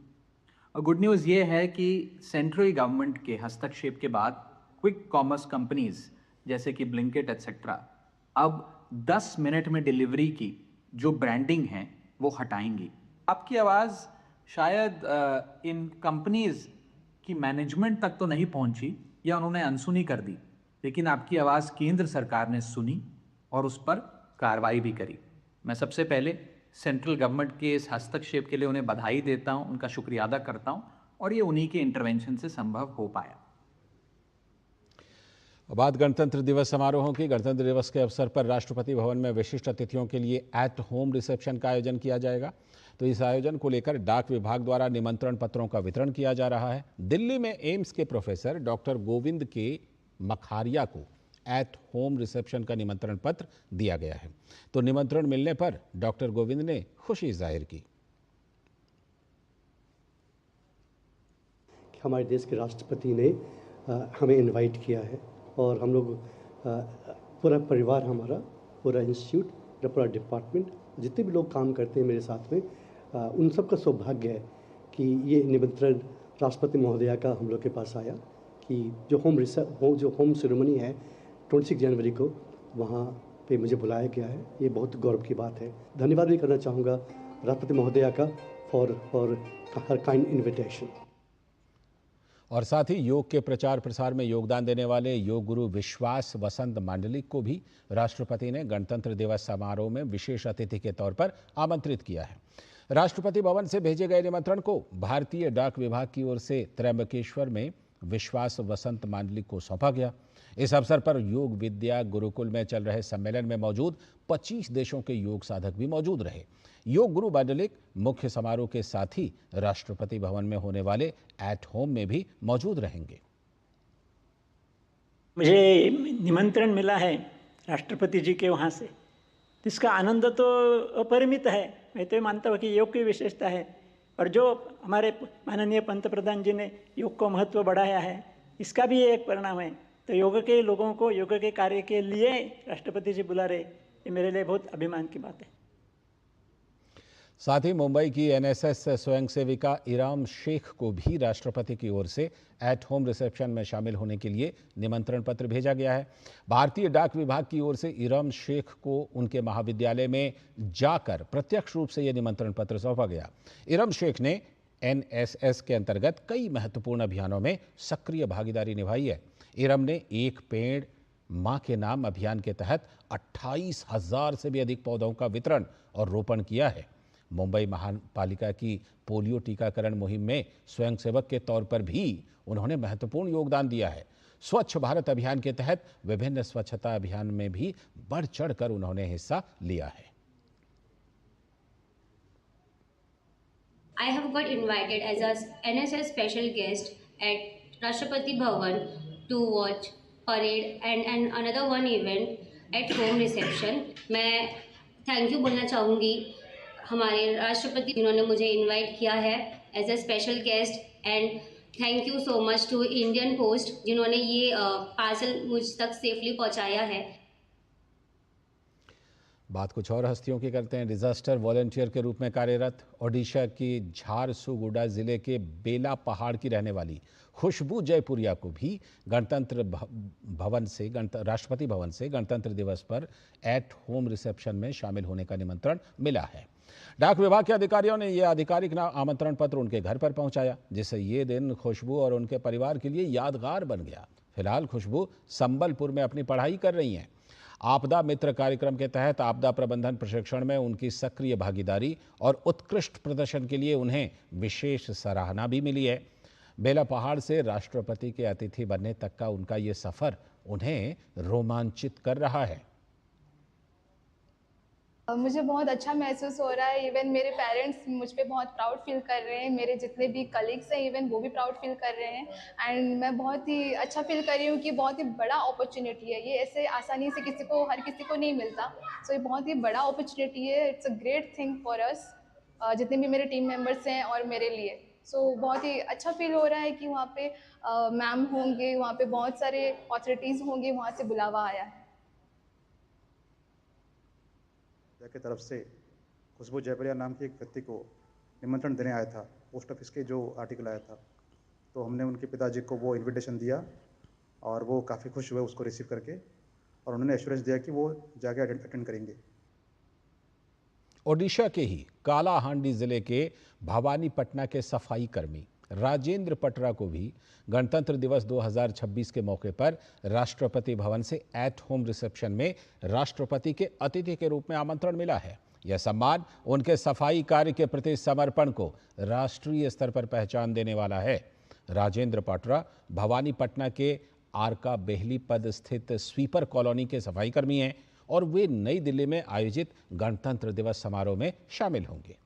और गुड न्यूज़ ये है कि सेंट्रल गवर्नमेंट के हस्तक्षेप के बाद क्विक कॉमर्स कंपनीज जैसे कि ब्लिंकिट एटसेट्रा अब 10 मिनट में डिलीवरी की जो ब्रांडिंग है वो हटाएंगी। आपकी आवाज़ शायद इन कंपनीज की मैनेजमेंट तक तो नहीं पहुंची या उन्होंने अनसुनी कर दी, लेकिन आपकी आवाज़ केंद्र सरकार ने सुनी और उस पर कार्रवाई भी करी। मैं सबसे पहले सेंट्रल गवर्नमेंट के इस हस्तक्षेप के लिए उन्हें बधाई देता हूं, उनका शुक्रिया अदा करता हूं, और ये उन्हीं के इंटरवेंशन से संभव हो पाया। बात गणतंत्र दिवस समारोहों की। गणतंत्र दिवस के अवसर पर राष्ट्रपति भवन में विशिष्ट अतिथियों के लिए एट होम रिसेप्शन का आयोजन किया जाएगा। तो इस आयोजन को लेकर डाक विभाग द्वारा निमंत्रण पत्रों का वितरण किया जा रहा है। दिल्ली में एम्स के प्रोफेसर डॉक्टर गोविंद के मखारिया को एट होम रिसेप्शन का निमंत्रण पत्र दिया गया है। तो निमंत्रण मिलने पर डॉक्टर गोविंद ने खुशी जाहिर की। हमारे देश के राष्ट्रपति ने हमें इनवाइट किया है और हम लोग पूरा परिवार, हमारा पूरा इंस्टीट्यूट, पूरा डिपार्टमेंट, जितने भी लोग काम करते हैं मेरे साथ में, उन सब का सौभाग्य है कि ये निमंत्रण राष्ट्रपति महोदया का हम लोग के पास आया कि जो होम सेरेमनी है 26 जनवरी को, वहाँ पे मुझे बुलाया गया है। ये बहुत गौरव की बात है। धन्यवाद भी करना चाहूँगा राष्ट्रपति महोदया का फॉर हर काइंड इन्विटेशन। और साथ ही योग के प्रचार प्रसार में योगदान देने वाले योग गुरु विश्वास वसंत मांडलिक को भी राष्ट्रपति ने गणतंत्र दिवस समारोह में विशेष अतिथि के तौर पर आमंत्रित किया है। राष्ट्रपति भवन से भेजे गए निमंत्रण को भारतीय डाक विभाग की ओर से त्र्यंबकेश्वर में विश्वास वसंत मांडलिक को सौंपा गया। इस अवसर पर योग विद्या गुरुकुल में चल रहे सम्मेलन में मौजूद 25 देशों के योग साधक भी मौजूद रहे। योग गुरु मांडलिक मुख्य समारोह के साथ ही राष्ट्रपति भवन में होने वाले एट होम में भी मौजूद रहेंगे। मुझे निमंत्रण मिला है राष्ट्रपति जी के वहाँ से, इसका आनंद तो अपरिमित है। मैं तो मानता हूँ कि योग की विशेषता है, और जो हमारे माननीय पंतप्रधान जी ने योग को महत्व बढ़ाया है, इसका भी एक परिणाम है। तो योग के लोगों को योग के कार्य के लिए राष्ट्रपति जी बुला रहे, ये मेरे लिए बहुत अभिमान की बात है। साथ ही मुंबई की एनएसएस स्वयंसेविका इराम शेख को भी राष्ट्रपति की ओर से एट होम रिसेप्शन में शामिल होने के लिए निमंत्रण पत्र भेजा गया है। भारतीय डाक विभाग की ओर से इराम शेख को उनके महाविद्यालय में जाकर प्रत्यक्ष रूप से यह निमंत्रण पत्र सौंपा गया। इराम शेख ने एनएसएस के अंतर्गत कई महत्वपूर्ण अभियानों में सक्रिय भागीदारी निभाई है। इराम ने एक पेड़ मां के नाम अभियान के तहत 28,000 से भी अधिक पौधों का वितरण और रोपण किया है। मुंबई महापालिका की पोलियो टीकाकरण मुहिम में स्वयंसेवक के तौर पर भी उन्होंने महत्वपूर्ण योगदान दिया है। स्वच्छ भारत अभियान के तहत विभिन्न स्वच्छता अभियान में भी बढ़ चढ़कर उन्होंने हिस्सा लिया है। I have got invited as a NSS special guest at Rashtrapati Bhavan to watch parade and another one event at home reception. मैं थैंक यू बोलना चाहूँगी हमारे राष्ट्रपति जिन्होंने मुझे इनवाइट किया है as a special guest, and thank you so much to Indian post जिन्होंने ये पार्सल मुझ तक सेफली पहुंचाया है। बात कुछ और हस्तियों की करते हैं। डिजास्टर वॉलंटियर के रूप में कार्यरत ओडिशा की झारसुगुडा जिले के बेला पहाड़ की रहने वाली खुशबू जयपुरिया को भी राष्ट्रपति भवन से गणतंत्र दिवस पर एट होम रिसेप्शन में शामिल होने का निमंत्रण मिला है। डाक विभाग के अधिकारियों ने यह आधिकारिक आमंत्रण पत्र उनके घर पर पहुंचाया, जिससे ये दिन खुशबू और उनके परिवार के लिए यादगार बन गया। फिलहाल खुशबू संबलपुर में अपनी पढ़ाई कर रही हैं। आपदा मित्र कार्यक्रम के तहत आपदा प्रबंधन प्रशिक्षण में उनकी सक्रिय भागीदारी और उत्कृष्ट प्रदर्शन के लिए उन्हें विशेष सराहना भी मिली है। बेला पहाड़ से राष्ट्रपति के अतिथि बनने तक का उनका ये सफर उन्हें रोमांचित कर रहा है। मुझे बहुत अच्छा महसूस हो रहा है। इवन मेरे पेरेंट्स मुझ पे बहुत प्राउड फील कर रहे हैं, मेरे जितने भी कलीग्स हैं इवन वो भी प्राउड फील कर रहे हैं। एंड मैं बहुत ही अच्छा फील कर रही हूँ कि बहुत ही बड़ा अपॉर्चुनिटी है ये, ऐसे आसानी से हर किसी को नहीं मिलता। सो ये बहुत ही बड़ा अपॉर्चुनिटी है। It's a great thing for us, जितने भी मेरे टीम मेंबर्स हैं और मेरे लिए। सो बहुत ही अच्छा फील हो रहा है कि वहाँ पे मैम होंगे, वहाँ पे बहुत सारे ऑथोरिटीज़ होंगे, वहाँ से बुलावा आया है। की तरफ से खुशबू जयपुरिया नाम की एक व्यक्ति को निमंत्रण देने आया था। पोस्ट ऑफिस के जो आर्टिकल आया था, तो हमने उनके पिताजी को वो इनविटेशन दिया और वो काफ़ी खुश हुए उसको रिसीव करके, और उन्होंने एश्योरेंस दिया कि वो जाके अटेंड करेंगे। ओडिशा के ही कालाहांडी जिले के भवानीपटना के सफाई कर्मी राजेंद्र पटरा को भी गणतंत्र दिवस 2026 के मौके पर राष्ट्रपति भवन से एट होम रिसेप्शन में राष्ट्रपति के अतिथि के रूप में आमंत्रण मिला है। यह सम्मान उनके सफाई कार्य के प्रति समर्पण को राष्ट्रीय स्तर पर पहचान देने वाला है। राजेंद्र पटरा भवानीपटना के आरका बेहली पद स्थित स्वीपर कॉलोनी के सफाई कर्मी हैं और वे नई दिल्ली में आयोजित गणतंत्र दिवस समारोह में शामिल होंगे।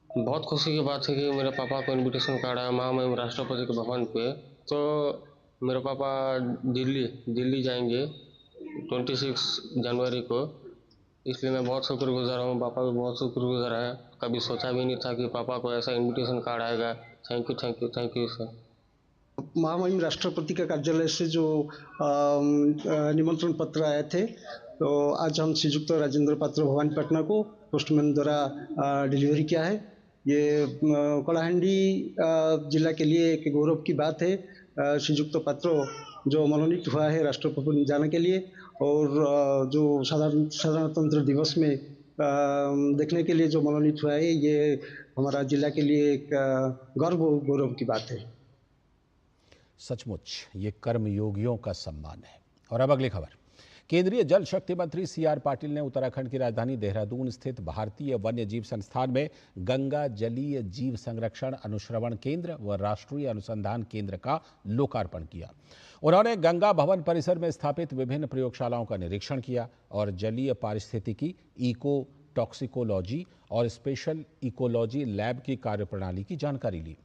बहुत खुशी की बात है कि मेरे पापा को इनविटेशन कार्ड आया महामहिम राष्ट्रपति के भवन पे। तो मेरे पापा दिल्ली जाएंगे 26 जनवरी को, इसलिए मैं बहुत शुक्रगुजार हूँ। पापा भी बहुत शुक्रगुजार है। कभी सोचा भी नहीं था कि पापा को ऐसा इनविटेशन कार्ड आएगा। Thank you thank you thank you sir. महामहिम राष्ट्रपति का कार्यालय से जो निमंत्रण पत्र आए थे, तो आज हम श्रीयुक्त राजेंद्र पात्र भवानीपटना को पोस्टमैन द्वारा डिलीवरी किया है। ये कलाहांडी जिला के लिए एक गौरव की बात है। श्रीयुक्त पात्र जो मनोनीत हुआ है राष्ट्रपति भवन जाने के लिए, और जो साधारणतंत्र दिवस में देखने के लिए जो मनोनीत हुआ है, ये हमारा जिला के लिए एक गौरव की बात है। सचमुच ये कर्मयोगियों का सम्मान है। और अब अगली खबर। केंद्रीय जल शक्ति मंत्री सीआर पाटिल ने उत्तराखंड की राजधानी देहरादून स्थित भारतीय वन्य जीव संस्थान में गंगा जलीय जीव संरक्षण अनुश्रवण केंद्र व राष्ट्रीय अनुसंधान केंद्र का लोकार्पण किया। उन्होंने गंगा भवन परिसर में स्थापित विभिन्न प्रयोगशालाओं का निरीक्षण किया और जलीय पारिस्थितिकी, इको टॉक्सिकोलॉजी और स्पेशल इकोलॉजी लैब की कार्यप्रणाली की जानकारी ली।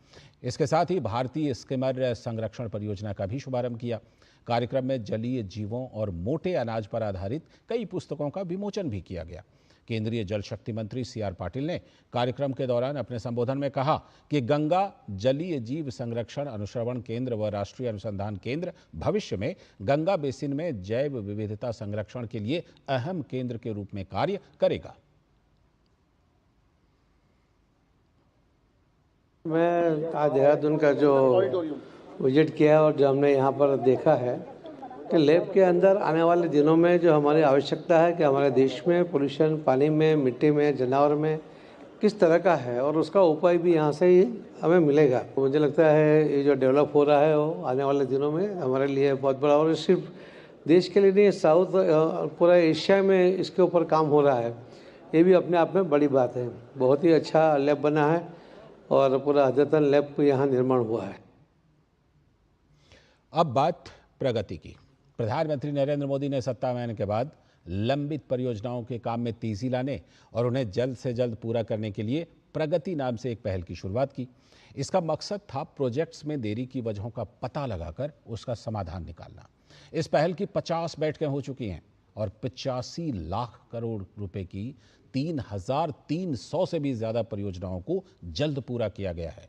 इसके साथ ही भारतीय स्किमर संरक्षण परियोजना का भी शुभारंभ किया। कार्यक्रम में जलीय जीवों और मोटे अनाज पर आधारित कई पुस्तकों का विमोचन भी किया गया। केंद्रीय जल शक्ति मंत्री सीआर पाटिल ने कार्यक्रम के दौरान अपने संबोधन में कहा कि गंगा जलीय जीव संरक्षण अनुश्रवण केंद्र व राष्ट्रीय अनुसंधान केंद्र भविष्य में गंगा बेसिन में जैव विविधता संरक्षण के लिए अहम केंद्र के रूप में कार्य करेगा। मैं आज देहरादून का जो विजिट किया और जो हमने यहाँ पर देखा है कि लैब के अंदर आने वाले दिनों में जो हमारी आवश्यकता है कि हमारे देश में पोल्यूशन पानी में, मिट्टी में, जानवर में किस तरह का है, और उसका उपाय भी यहाँ से ही हमें मिलेगा। मुझे लगता है ये जो डेवलप हो रहा है वो आने वाले दिनों में हमारे लिए बहुत बड़ा, और सिर्फ देश के लिए नहीं, साउथ पूरा एशिया में इसके ऊपर काम हो रहा है। ये भी अपने आप में बड़ी बात है। बहुत ही अच्छा लैब बना है और पूरा अद्यतन लैब यहाँ निर्माण हुआ है। अब बात प्रगति की। प्रधानमंत्री नरेंद्र मोदी ने सत्ता में आने के बाद लंबित परियोजनाओं के काम में तेजी लाने और उन्हें जल्द से जल्द पूरा करने के लिए प्रगति नाम से एक पहल की शुरुआत की। इसका मकसद था प्रोजेक्ट्स में देरी की वजहों का पता लगाकर उसका समाधान निकालना। इस पहल की 50 बैठकें हो चुकी हैं। और 85 लाख करोड़ रुपए की 3,300 से भी ज्यादा परियोजनाओं को जल्द पूरा किया गया है।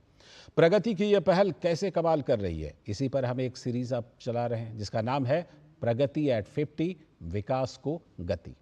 प्रगति की यह पहल कैसे कमाल कर रही है, इसी पर हम एक सीरीज अब चला रहे हैं जिसका नाम है प्रगति एट 50, विकास को गति।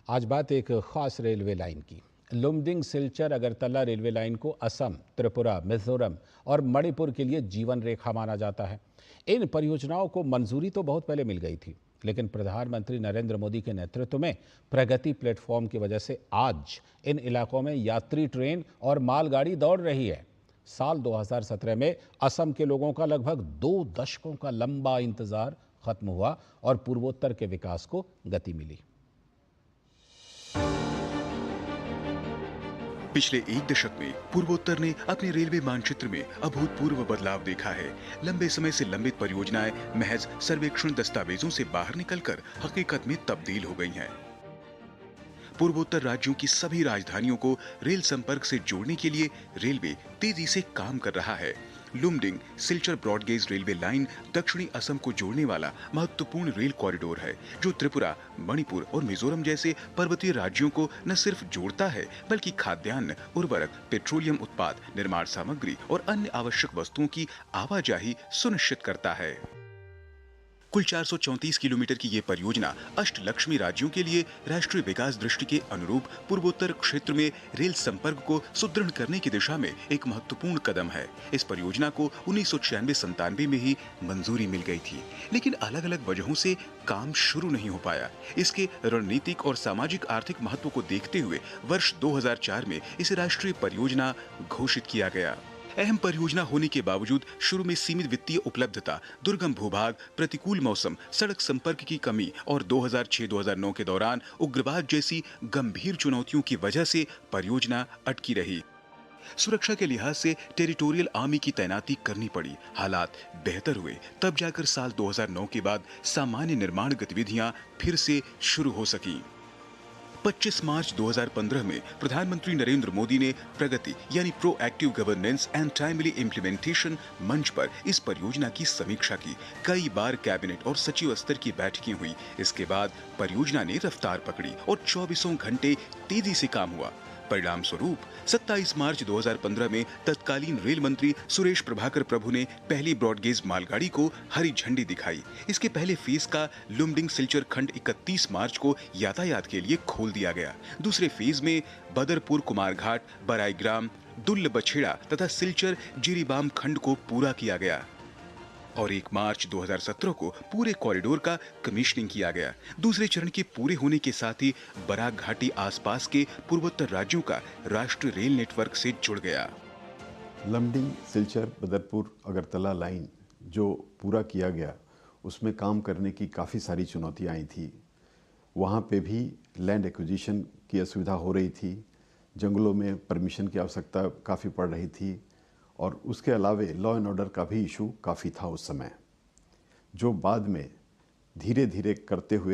आज बात एक खास रेलवे लाइन की। लुमडिंग सिलचर अगरतला रेलवे लाइन को असम, त्रिपुरा, मिजोरम और मणिपुर के लिए जीवन रेखा माना जाता है। इन परियोजनाओं को मंजूरी तो बहुत पहले मिल गई थी, लेकिन प्रधानमंत्री नरेंद्र मोदी के नेतृत्व में प्रगति प्लेटफॉर्म की वजह से आज इन इलाकों में यात्री ट्रेन और मालगाड़ी दौड़ रही है। साल 2017 में असम के लोगों का लगभग 2 दशकों का लंबा इंतजार खत्म हुआ और पूर्वोत्तर के विकास को गति मिली। पिछले 1 दशक में पूर्वोत्तर ने अपने रेलवे मानचित्र में अभूतपूर्व बदलाव देखा है। लंबे समय से लंबित परियोजनाएं महज सर्वेक्षण दस्तावेजों से बाहर निकलकर हकीकत में तब्दील हो गई हैं। पूर्वोत्तर राज्यों की सभी राजधानियों को रेल संपर्क से जोड़ने के लिए रेलवे तेजी से काम कर रहा है। Lumding Silchar broad gauge railway line दक्षिणी असम को जोड़ने वाला महत्वपूर्ण रेल कॉरिडोर है, जो त्रिपुरा, मणिपुर और मिजोरम जैसे पर्वतीय राज्यों को न सिर्फ जोड़ता है, बल्कि खाद्यान्न, उर्वरक, पेट्रोलियम उत्पाद, निर्माण सामग्री और अन्य आवश्यक वस्तुओं की आवाजाही सुनिश्चित करता है। कुल 434 किलोमीटर की ये परियोजना अष्टलक्ष्मी राज्यों के लिए राष्ट्रीय विकास दृष्टि के अनुरूप पूर्वोत्तर क्षेत्र में रेल संपर्क को सुदृढ़ करने की दिशा में एक महत्वपूर्ण कदम है। इस परियोजना को 1996-97 में ही मंजूरी मिल गई थी, लेकिन अलग अलग वजहों से काम शुरू नहीं हो पाया। इसके रणनीतिक और सामाजिक आर्थिक महत्व को देखते हुए वर्ष 2004 में इसे राष्ट्रीय परियोजना घोषित किया गया। अहम परियोजना होने के बावजूद शुरू में सीमित वित्तीय उपलब्धता, दुर्गम भूभाग, प्रतिकूल मौसम, सड़क संपर्क की कमी और 2006-2009 के दौरान उग्रवाद जैसी गंभीर चुनौतियों की वजह से परियोजना अटकी रही। सुरक्षा के लिहाज से टेरिटोरियल आर्मी की तैनाती करनी पड़ी। हालात बेहतर हुए तब जाकर साल 2009 के बाद सामान्य निर्माण गतिविधियां फिर से शुरू हो सकी। 25 मार्च 2015 में प्रधानमंत्री नरेंद्र मोदी ने प्रगति यानी proactive governance and timely implementation मंच पर इस परियोजना की समीक्षा की। कई बार कैबिनेट और सचिव स्तर की बैठकें हुई। इसके बाद परियोजना ने रफ्तार पकड़ी और 24 घंटे तेजी से काम हुआ। परिणाम स्वरूप 27 मार्च 2015 में तत्कालीन रेल मंत्री सुरेश प्रभाकर प्रभु ने पहली ब्रॉडगेज मालगाड़ी को हरी झंडी दिखाई। इसके पहले फेज का लुमडिंग सिलचर खंड 31 मार्च को यातायात के लिए खोल दिया गया। दूसरे फेज में बदरपुर कुमारघाट, बराईग्राम, दुल्ल बछेड़ा तथा सिलचर जिरीबाम खंड को पूरा किया गया और 1 मार्च 2017 को पूरे कॉरिडोर का कमीशनिंग किया गया। दूसरे चरण के पूरे होने के साथ ही बराक घाटी आसपास के पूर्वोत्तर राज्यों का राष्ट्रीय रेल नेटवर्क से जुड़ गया। लमडिंग सिलचर बदरपुर अगरतला लाइन जो पूरा किया गया, उसमें काम करने की काफ़ी सारी चुनौतियाँ आई थी। वहाँ पे भी लैंड एक्विजिशन की असुविधा हो रही थी, जंगलों में परमिशन की आवश्यकता काफ़ी पड़ रही थी और उसके अलावे लॉ एंड ऑर्डर का भी इशू काफ़ी था उस समय, जो बाद में धीरे धीरे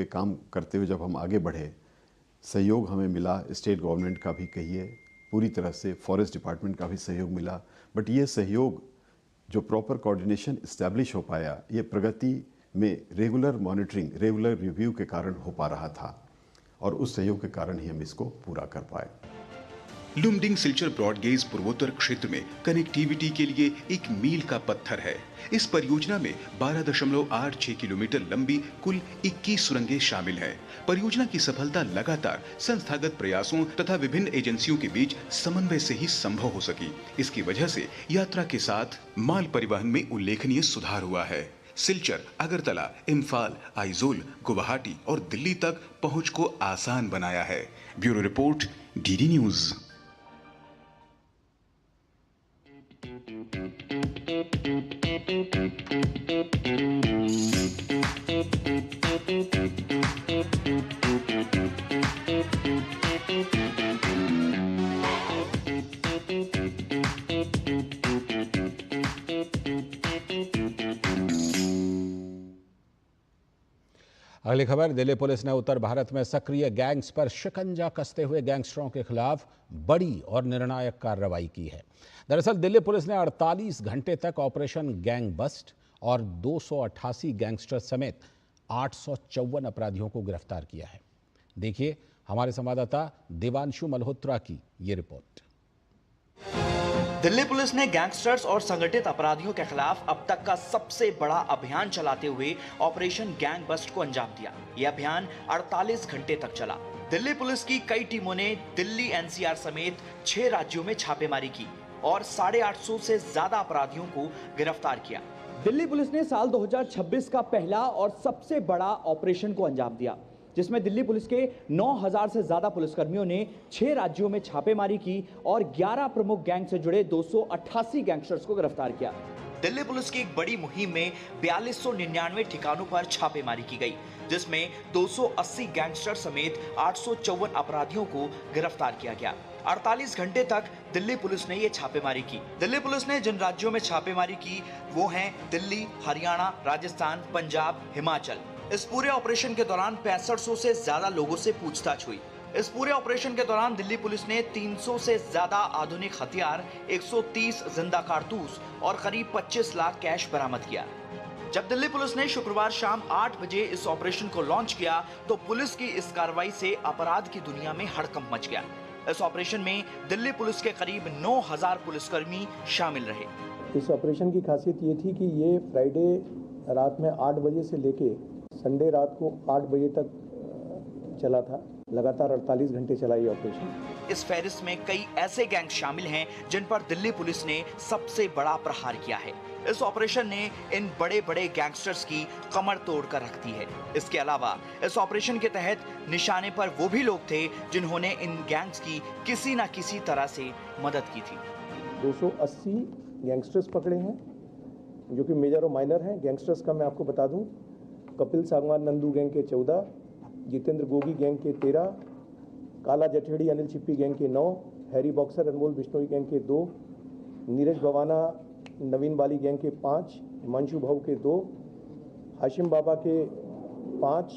काम करते हुए जब हम आगे बढ़े, सहयोग हमें मिला। स्टेट गवर्नमेंट का भी कहिए, पूरी तरह से फॉरेस्ट डिपार्टमेंट का भी सहयोग मिला। बट ये सहयोग जो प्रॉपर कोऑर्डिनेशन इस्टेब्लिश हो पाया, ये प्रगति में रेगुलर मॉनिटरिंग, रेगुलर रिव्यू के कारण हो पा रहा था और उस सहयोग के कारण ही हम इसको पूरा कर पाए। लुमडिंग सिलचर ब्रॉडगेज पूर्वोत्तर क्षेत्र में कनेक्टिविटी के लिए एक मील का पत्थर है। इस परियोजना में 12.86 किलोमीटर लंबी कुल 21 सुरंगें शामिल हैं। परियोजना की सफलता लगातार संस्थागत प्रयासों तथा विभिन्न एजेंसियों के बीच समन्वय से ही संभव हो सकी। इसकी वजह से यात्रा के साथ माल परिवहन में उल्लेखनीय सुधार हुआ है। सिलचर, अगरतला, इम्फाल, आइजोल, गुवाहाटी और दिल्ली तक पहुंच को आसान बनाया है। Bureau report, DD news. अगली खबर, दिल्ली पुलिस ने उत्तर भारत में सक्रिय गैंग्स पर शिकंजा कसते हुए गैंगस्टरों के खिलाफ बड़ी और निर्णायक कार्रवाई की है। दरअसल दिल्ली पुलिस ने 48 घंटे तक ऑपरेशन गैंग बस्ट और 288 गैंगस्टर समेत 854 अपराधियों को गिरफ्तार किया है। देखिए हमारे संवाददाता देवांशु मल्होत्रा की ये रिपोर्ट। दिल्ली पुलिस ने गैंगस्टर्स और संगठित अपराधियों के खिलाफ अब तक का सबसे बड़ा अभियान चलाते हुए ऑपरेशन गैंग बस्ट को अंजाम दिया। यह अभियान 48 घंटे तक चला। दिल्ली पुलिस की कई टीमों ने दिल्ली एनसीआर समेत 6 राज्यों में छापेमारी की और 850 से ज्यादा अपराधियों को गिरफ्तार किया। दिल्ली पुलिस ने साल 2026 का पहला और सबसे बड़ा ऑपरेशन को अंजाम दिया, जिसमें दिल्ली पुलिस के 9000 से ज्यादा पुलिसकर्मियों ने 6 राज्यों में छापेमारी की और 11 प्रमुख गैंग से जुड़े 288 गैंगस्टर्स को गिरफ्तार किया। दिल्ली पुलिस की एक बड़ी मुहिम में 4299 ठिकानों पर छापेमारी की गई, जिसमें 280 गैंगस्टर समेत 854 अपराधियों को गिरफ्तार किया गया। 48 घंटे तक दिल्ली पुलिस ने ये छापेमारी की। दिल्ली पुलिस ने जिन राज्यों में छापेमारी की वो हैं दिल्ली, हरियाणा, राजस्थान, पंजाब, हिमाचल। इस पूरे ऑपरेशन के दौरान 6500 से ज्यादा लोगों से पूछताछ हुई। इस पूरे ऑपरेशन के दौरान दिल्ली पुलिस ने 300 से ज्यादा आधुनिक हथियार, 130 जिंदा कारतूस और करीब 25 लाख कैश बरामद किया। जब दिल्ली पुलिस ने शुक्रवार शाम 8 बजे इस ऑपरेशन को लॉन्च किया तो पुलिस की इस कार्रवाई से अपराध की दुनिया में हड़कंप मच गया। इस ऑपरेशन में दिल्ली पुलिस के करीब 9000 पुलिसकर्मी शामिल रहे। इस ऑपरेशन की खासियत ये थी कि ये फ्राइडे रात में 8 बजे से लेके संडे रात को 8 बजे तक चला था। लगातार 48 घंटे चला ये ऑपरेशन। इस फहरिस्त में कई ऐसे गैंग शामिल हैं जिन पर दिल्ली पुलिस ने सबसे बड़ा प्रहार किया है। इस ऑपरेशन ने इन बड़े बड़े गैंगस्टर्स की कमर तोड़ कर रख दी है। इसके अलावा इस ऑपरेशन के तहत निशाने पर वो भी लोग थे जिन्होंने इन गैंग्स की किसी न किसी तरह से मदद की थी। 280 गैंगस्टर्स पकड़े हैं जो कि मेजर और माइनर हैं। गैंगस्टर्स का मैं आपको बता दूं, कपिल सांगवान नंदू गैंग के 14, जितेंद्र गोगी गैंग के 13, काला जठेड़ी अनिल चिप्पी गैंग के 9, हैरी बॉक्सर अनमोल बिश्नोई गैंग के 2, नीरज भवाना नवीन बाली गैंग के 5, हिमांशु भाऊ के 2, हाशिम बाबा के 5,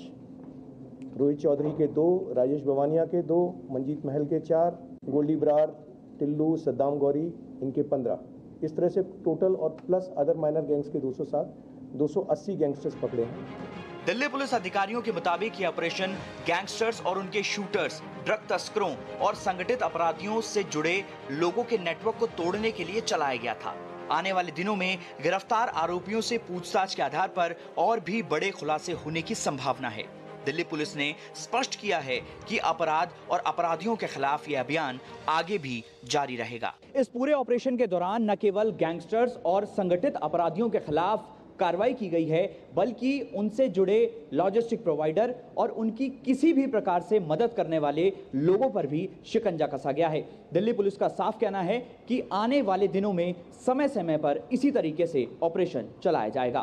रोहित चौधरी के 2, राजेश भवानिया के 2, मंजीत महल के 4, गोल्डी ब्रार, टिल्लू, सद्दाम गौरी इनके 15। इस तरह से टोटल और प्लस अदर माइनर गैंग्स के 207, 280 गैंगस्टर्स पकड़े हैं। दिल्ली पुलिस अधिकारियों के मुताबिक ये ऑपरेशन गैंगस्टर्स और उनके शूटर्स, ड्रग तस्करों और संगठित अपराधियों से जुड़े लोगों के नेटवर्क को तोड़ने के लिए चलाया गया था। आने वाले दिनों में गिरफ्तार आरोपियों से पूछताछ के आधार पर और भी बड़े खुलासे होने की संभावना है। दिल्ली पुलिस ने स्पष्ट किया है कि अपराध और अपराधियों के खिलाफ यह अभियान आगे भी जारी रहेगा। इस पूरे ऑपरेशन के दौरान न केवल गैंगस्टर्स और संगठित अपराधियों के खिलाफ कार्रवाई की गई है, बल्कि उनसे जुड़े लॉजिस्टिक प्रोवाइडर और उनकी किसी भी प्रकार से मदद करने वाले लोगों पर भी शिकंजा कसा गया है। दिल्ली पुलिस का साफ कहना है कि आने वाले दिनों में समय समय पर इसी तरीके से ऑपरेशन चलाया जाएगा।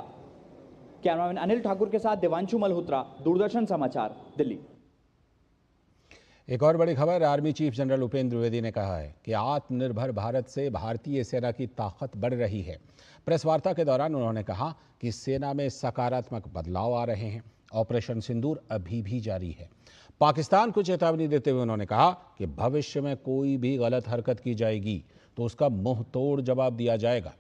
कैमरामैन अनिल ठाकुर के साथ देवांशु मल्होत्रा, दूरदर्शन समाचार, दिल्ली। एक और बड़ी खबर, army chief general Upendra Dwivedi ने कहा है कि आत्मनिर्भर भारत से भारतीय सेना की ताकत बढ़ रही है। प्रेस वार्ता के दौरान उन्होंने कहा कि सेना में सकारात्मक बदलाव आ रहे हैं। ऑपरेशन सिंदूर अभी भी जारी है। पाकिस्तान को चेतावनी देते हुए उन्होंने कहा कि भविष्य में कोई भी गलत हरकत की जाएगी तो उसका मुंह तोड़ जवाब दिया जाएगा।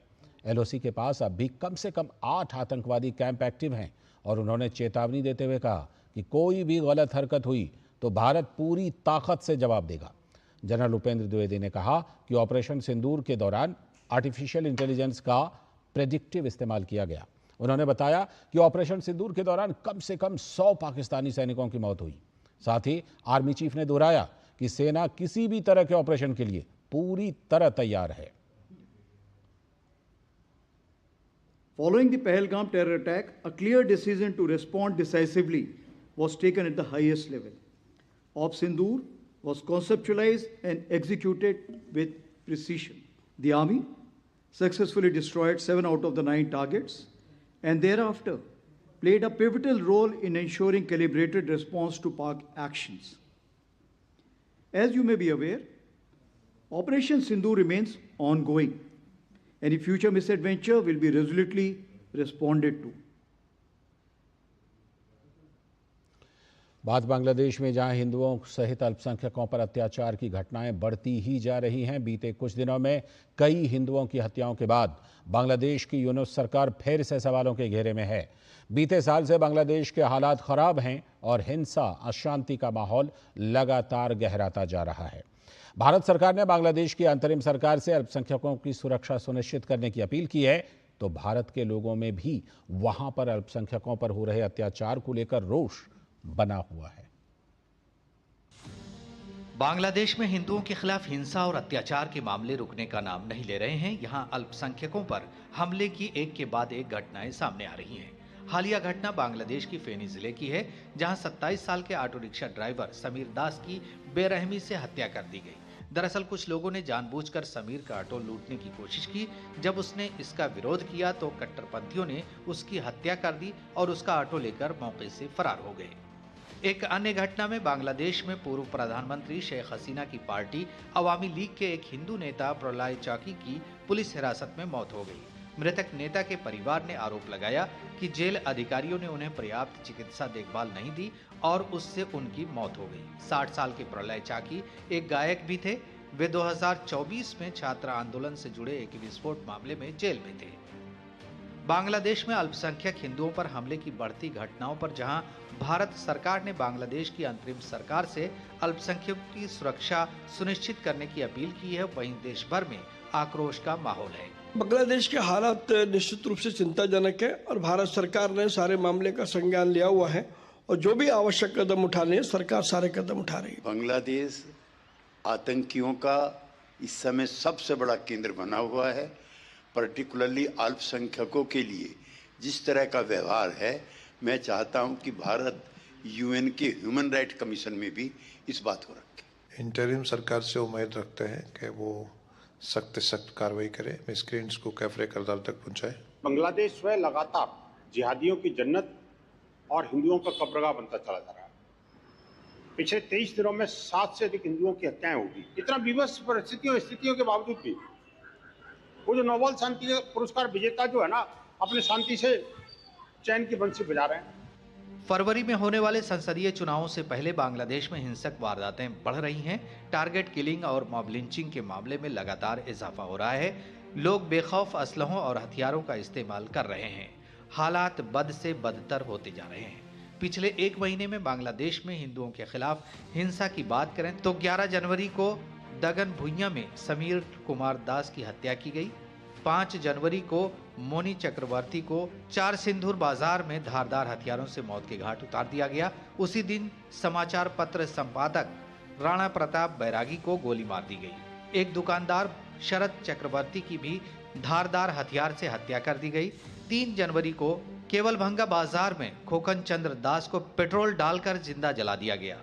एलओसी के पास अब भी कम से कम 8 आतंकवादी कैंप एक्टिव हैं और उन्होंने चेतावनी देते हुए कहा कि कोई भी गलत हरकत हुई तो भारत पूरी ताकत से जवाब देगा। जनरल उपेंद्र द्विवेदी ने कहा कि ऑपरेशन सिंदूर के दौरान आर्टिफिशियल इंटेलिजेंस का प्रेडिक्टिव इस्तेमाल किया गया। उन्होंने बताया कि ऑपरेशन सिंदूर के दौरान कम से कम 100 पाकिस्तानी सैनिकों की मौत हुई। साथ ही आर्मी चीफ ने दोहराया कि सेना किसी भी तरह के ऑपरेशन के लिए पूरी तरह तैयार है। Following the Pahalgam terror attack, a clear decision to respond decisively was taken at the highest level. Op Sindoor was conceptualized and executed with precision. The army successfully destroyed 7 out of the 9 targets and thereafter played a pivotal role in ensuring calibrated response to Pak actions. As you may be aware, Operation Sindoor remains ongoing. Any future misadventure will be resolutely responded to. बात बांग्लादेश में, जहां हिंदुओं सहित अल्पसंख्यकों पर अत्याचार की घटनाएं बढ़ती ही जा रही हैं। बीते कुछ दिनों में कई हिंदुओं की हत्याओं के बाद बांग्लादेश की यूनुस सरकार फिर से सवालों के घेरे में है। बीते साल से बांग्लादेश के हालात खराब हैं और हिंसा, अशांति का माहौल लगातार गहराता जा रहा है। भारत सरकार ने बांग्लादेश की अंतरिम सरकार से अल्पसंख्यकों की सुरक्षा सुनिश्चित करने की अपील की है, तो भारत के लोगों में भी वहां पर अल्पसंख्यकों पर हो रहे अत्याचार को लेकर रोष बना हुआ है। बांग्लादेश में हिंदुओं के खिलाफ हिंसा और अत्याचार के मामले रुकने का नाम नहीं ले रहे हैं। यहां अल्पसंख्यकों पर हमले की एक के बाद एक घटनाएं सामने आ रही हैं। हालिया घटना बांग्लादेश की फेनी जिले की है, जहां 27 साल के ऑटो रिक्शा ड्राइवर समीर दास की बेरहमी से हत्या कर दी गई। दरअसल कुछ लोगों ने जानबूझकर समीर का ऑटो लूटने की कोशिश की। जब उसने इसका विरोध किया तो कट्टरपंथियों ने उसकी हत्या कर दी और उसका ऑटो लेकर मौके से फरार हो गए। एक अन्य घटना में बांग्लादेश में पूर्व प्रधानमंत्री शेख हसीना की पार्टी अवामी लीग के एक हिंदू नेता प्रलय चाकी की पुलिस हिरासत में मौत हो गई। मृतक नेता के परिवार ने आरोप लगाया कि जेल अधिकारियों ने उन्हें पर्याप्त चिकित्सा देखभाल नहीं दी और उससे उनकी मौत हो गई। 60 साल के प्रलय चाकी एक गायक भी थे। वे 2024 में छात्र आंदोलन से जुड़े एक विस्फोट मामले में जेल में थे। बांग्लादेश में अल्पसंख्यक हिंदुओं पर हमले की बढ़ती घटनाओं पर जहां भारत सरकार ने बांग्लादेश की अंतरिम सरकार से अल्पसंख्यकों की सुरक्षा सुनिश्चित करने की अपील की है, वहीं देश भर में आक्रोश का माहौल है। बांग्लादेश के हालात निश्चित रूप से चिंताजनक है और भारत सरकार ने सारे मामले का संज्ञान लिया हुआ है और जो भी आवश्यक कदम उठाने हैं सरकार सारे कदम उठा रही है। बांग्लादेश आतंकियों का इस समय सबसे बड़ा केंद्र बना हुआ है। पर्टिकुलरली अल्पसंख्यकों के लिए जिस तरह का व्यवहार है, मैं चाहता हूं कि भारत यूएन के ह्यूमन राइट कमीशन में भी इस बात को रखे। इंटरिम सरकार से उम्मीद रखते हैं कि वो सख्त कार्रवाई करे, मिसक्रेंट्स को कैफरे करदार तक पहुंचाए। बांग्लादेश स्वयं लगातार जिहादियों की जन्नत और हिंदुओं का कब्रगाह बनता चला जा रहा है। पिछले 23 दिनों में 7 से अधिक हिंदुओं की हत्याएं होगी। इतना विवश स्थितियों के बावजूद भी वो जो नोबेल शांति पुरस्कार विजेता जो है ना, अपने शांति से चैन की बंसी बजा रहे हैं। फरवरी में होने वाले संसदीय चुनावों से पहले बांग्लादेश में हिंसक वारदातें बढ़ रही हैं। टारगेट किलिंग और मॉब लिंचिंग के मामले में लगातार इजाफा हो रहा है। लोग बेखौफ असलहों और हथियारों का इस्तेमाल कर रहे हैं। हालात बद से बदतर होते जा रहे हैं। पिछले एक महीने में बांग्लादेश में हिंदुओं के खिलाफ हिंसा की बात करें तो 11 जनवरी को दगन भुइयां में समीर कुमार दास की हत्या की गई। 5 जनवरी को मोनी चक्रवर्ती को 4 सिंधुर बाजार में धारदार हथियारों से मौत के घाट उतार दिया गया। उसी दिन समाचार पत्र संपादक राणा प्रताप बैरागी को गोली मार दी गई। एक दुकानदार शरद चक्रवर्ती की भी धारदार हथियार से हत्या कर दी गई। 3 जनवरी को केवलभंगा बाजार में खोकन चंद्र दास को पेट्रोल डालकर जिंदा जला दिया गया।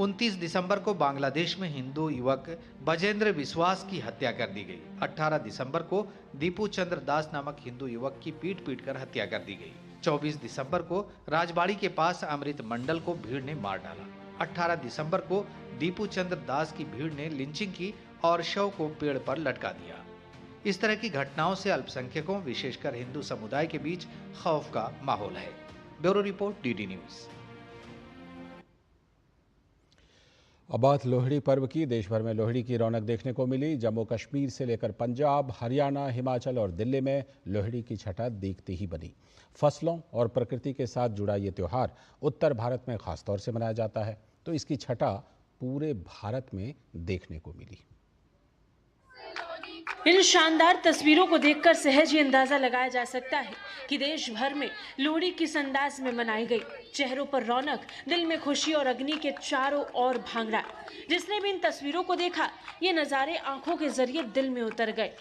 29 दिसंबर को बांग्लादेश में हिंदू युवक बजेंद्र विश्वास की हत्या कर दी गई। 18 दिसंबर को दीपू चंद्र दास नामक हिंदू युवक की पीट कर हत्या कर दी गई। 24 दिसंबर को राजबाड़ी के पास अमृत मंडल को भीड़ ने मार डाला। 18 दिसंबर को दीपू चंद्र दास की भीड़ ने लिंचिंग की और शव को पेड़ पर लटका दिया। इस तरह की घटनाओं से अल्पसंख्यकों, विशेषकर हिंदू समुदाय के बीच खौफ का माहौल है। Bureau report, DD news. अब बात लोहड़ी पर्व की। देश भर में लोहड़ी की रौनक देखने को मिली। जम्मू कश्मीर से लेकर पंजाब, हरियाणा, हिमाचल और दिल्ली में लोहड़ी की छठा देखती ही बनी। फसलों और प्रकृति के साथ जुड़ा ये त्यौहार उत्तर भारत में खास तौर से मनाया जाता है, तो इसकी छठा पूरे भारत में देखने को मिली। इन शानदार तस्वीरों को देखकर सहज ही अंदाजा लगाया जा सकता है कि देश भर में लोहड़ी किस अंदाज में मनाई गई। चेहरों पर रौनक, दिल में खुशी और अग्नि के चारों ओर भांगड़ा। जिसने भी इन तस्वीरों को देखा, ये नज़ारे आंखों के जरिए दिल में उतर गए।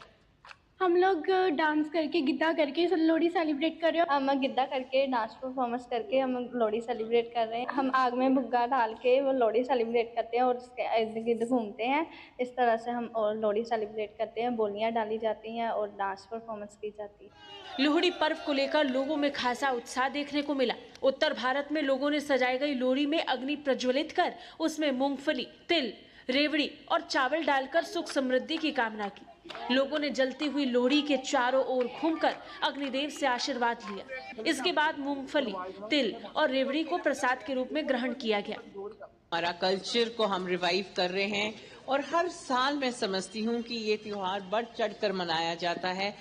हम लोग डांस करके, गिद्दा करके लोहड़ी सेलिब्रेट कर रहे हैं। हम गिद्दा करके, डांस परफॉर्मेंस करके हम लोहड़ी सेलिब्रेट कर रहे हैं। हम आग में भुग्गा डाल के वो लोहड़ी सेलिब्रेट करते हैं और उसके इर्द गिर्द घूमते हैं। इस तरह से हम और लोहड़ी सेलिब्रेट करते हैं। बोलियां डाली जाती हैं और डांस परफॉर्मेंस की जाती है। लोहड़ी पर्व को लेकर लोगों में खासा उत्साह देखने को मिला। उत्तर भारत में लोगों ने सजाई गई लोहड़ी में अग्नि प्रज्वलित कर उसमें मूंगफली, तिल, रेवड़ी और चावल डालकर सुख समृद्धि की कामना की। लोगों ने जलती हुई लोहड़ी के चारों ओर घूमकर अग्निदेव से आशीर्वाद लिया। इसके बाद मूंगफली, तिल और रेवड़ी को प्रसाद के रूप में ग्रहण किया गया। हमारा कल्चर को हम रिवाइव कर रहे हैं और हर साल मैं समझती हूँ कि ये त्योहार बढ़ चढ़कर मनाया जाता है।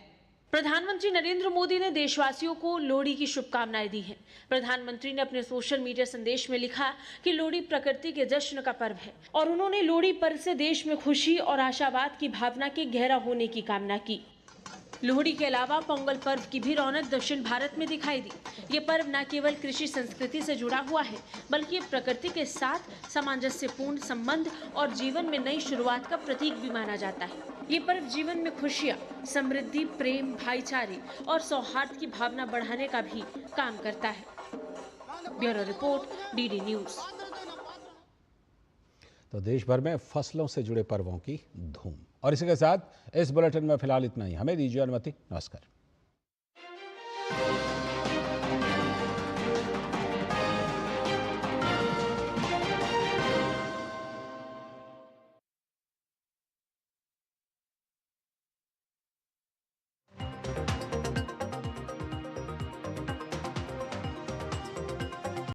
प्रधानमंत्री नरेंद्र मोदी ने देशवासियों को लोहड़ी की शुभकामनाएं दी हैं। प्रधानमंत्री ने अपने सोशल मीडिया संदेश में लिखा कि लोहड़ी प्रकृति के जश्न का पर्व है और उन्होंने लोहड़ी पर्व से देश में खुशी और आशावाद की भावना के गहरा होने की कामना की। लोहड़ी के अलावा पोंगल पर्व की भी रौनक दक्षिण भारत में दिखाई दी। ये पर्व न केवल कृषि संस्कृति से जुड़ा हुआ है, बल्कि प्रकृति के साथ सामंजस्यपूर्ण संबंध और जीवन में नई शुरुआत का प्रतीक भी माना जाता है। ये पर्व जीवन में खुशियाँ, समृद्धि, प्रेम, भाईचारे और सौहार्द की भावना बढ़ाने का भी काम करता है। Bureau report, DD news. तो देश भर में फसलों से जुड़े पर्वों की धूम। और इसी के साथ इस बुलेटिन में फिलहाल इतना ही। हमें दीजिए अनुमति। नमस्कार।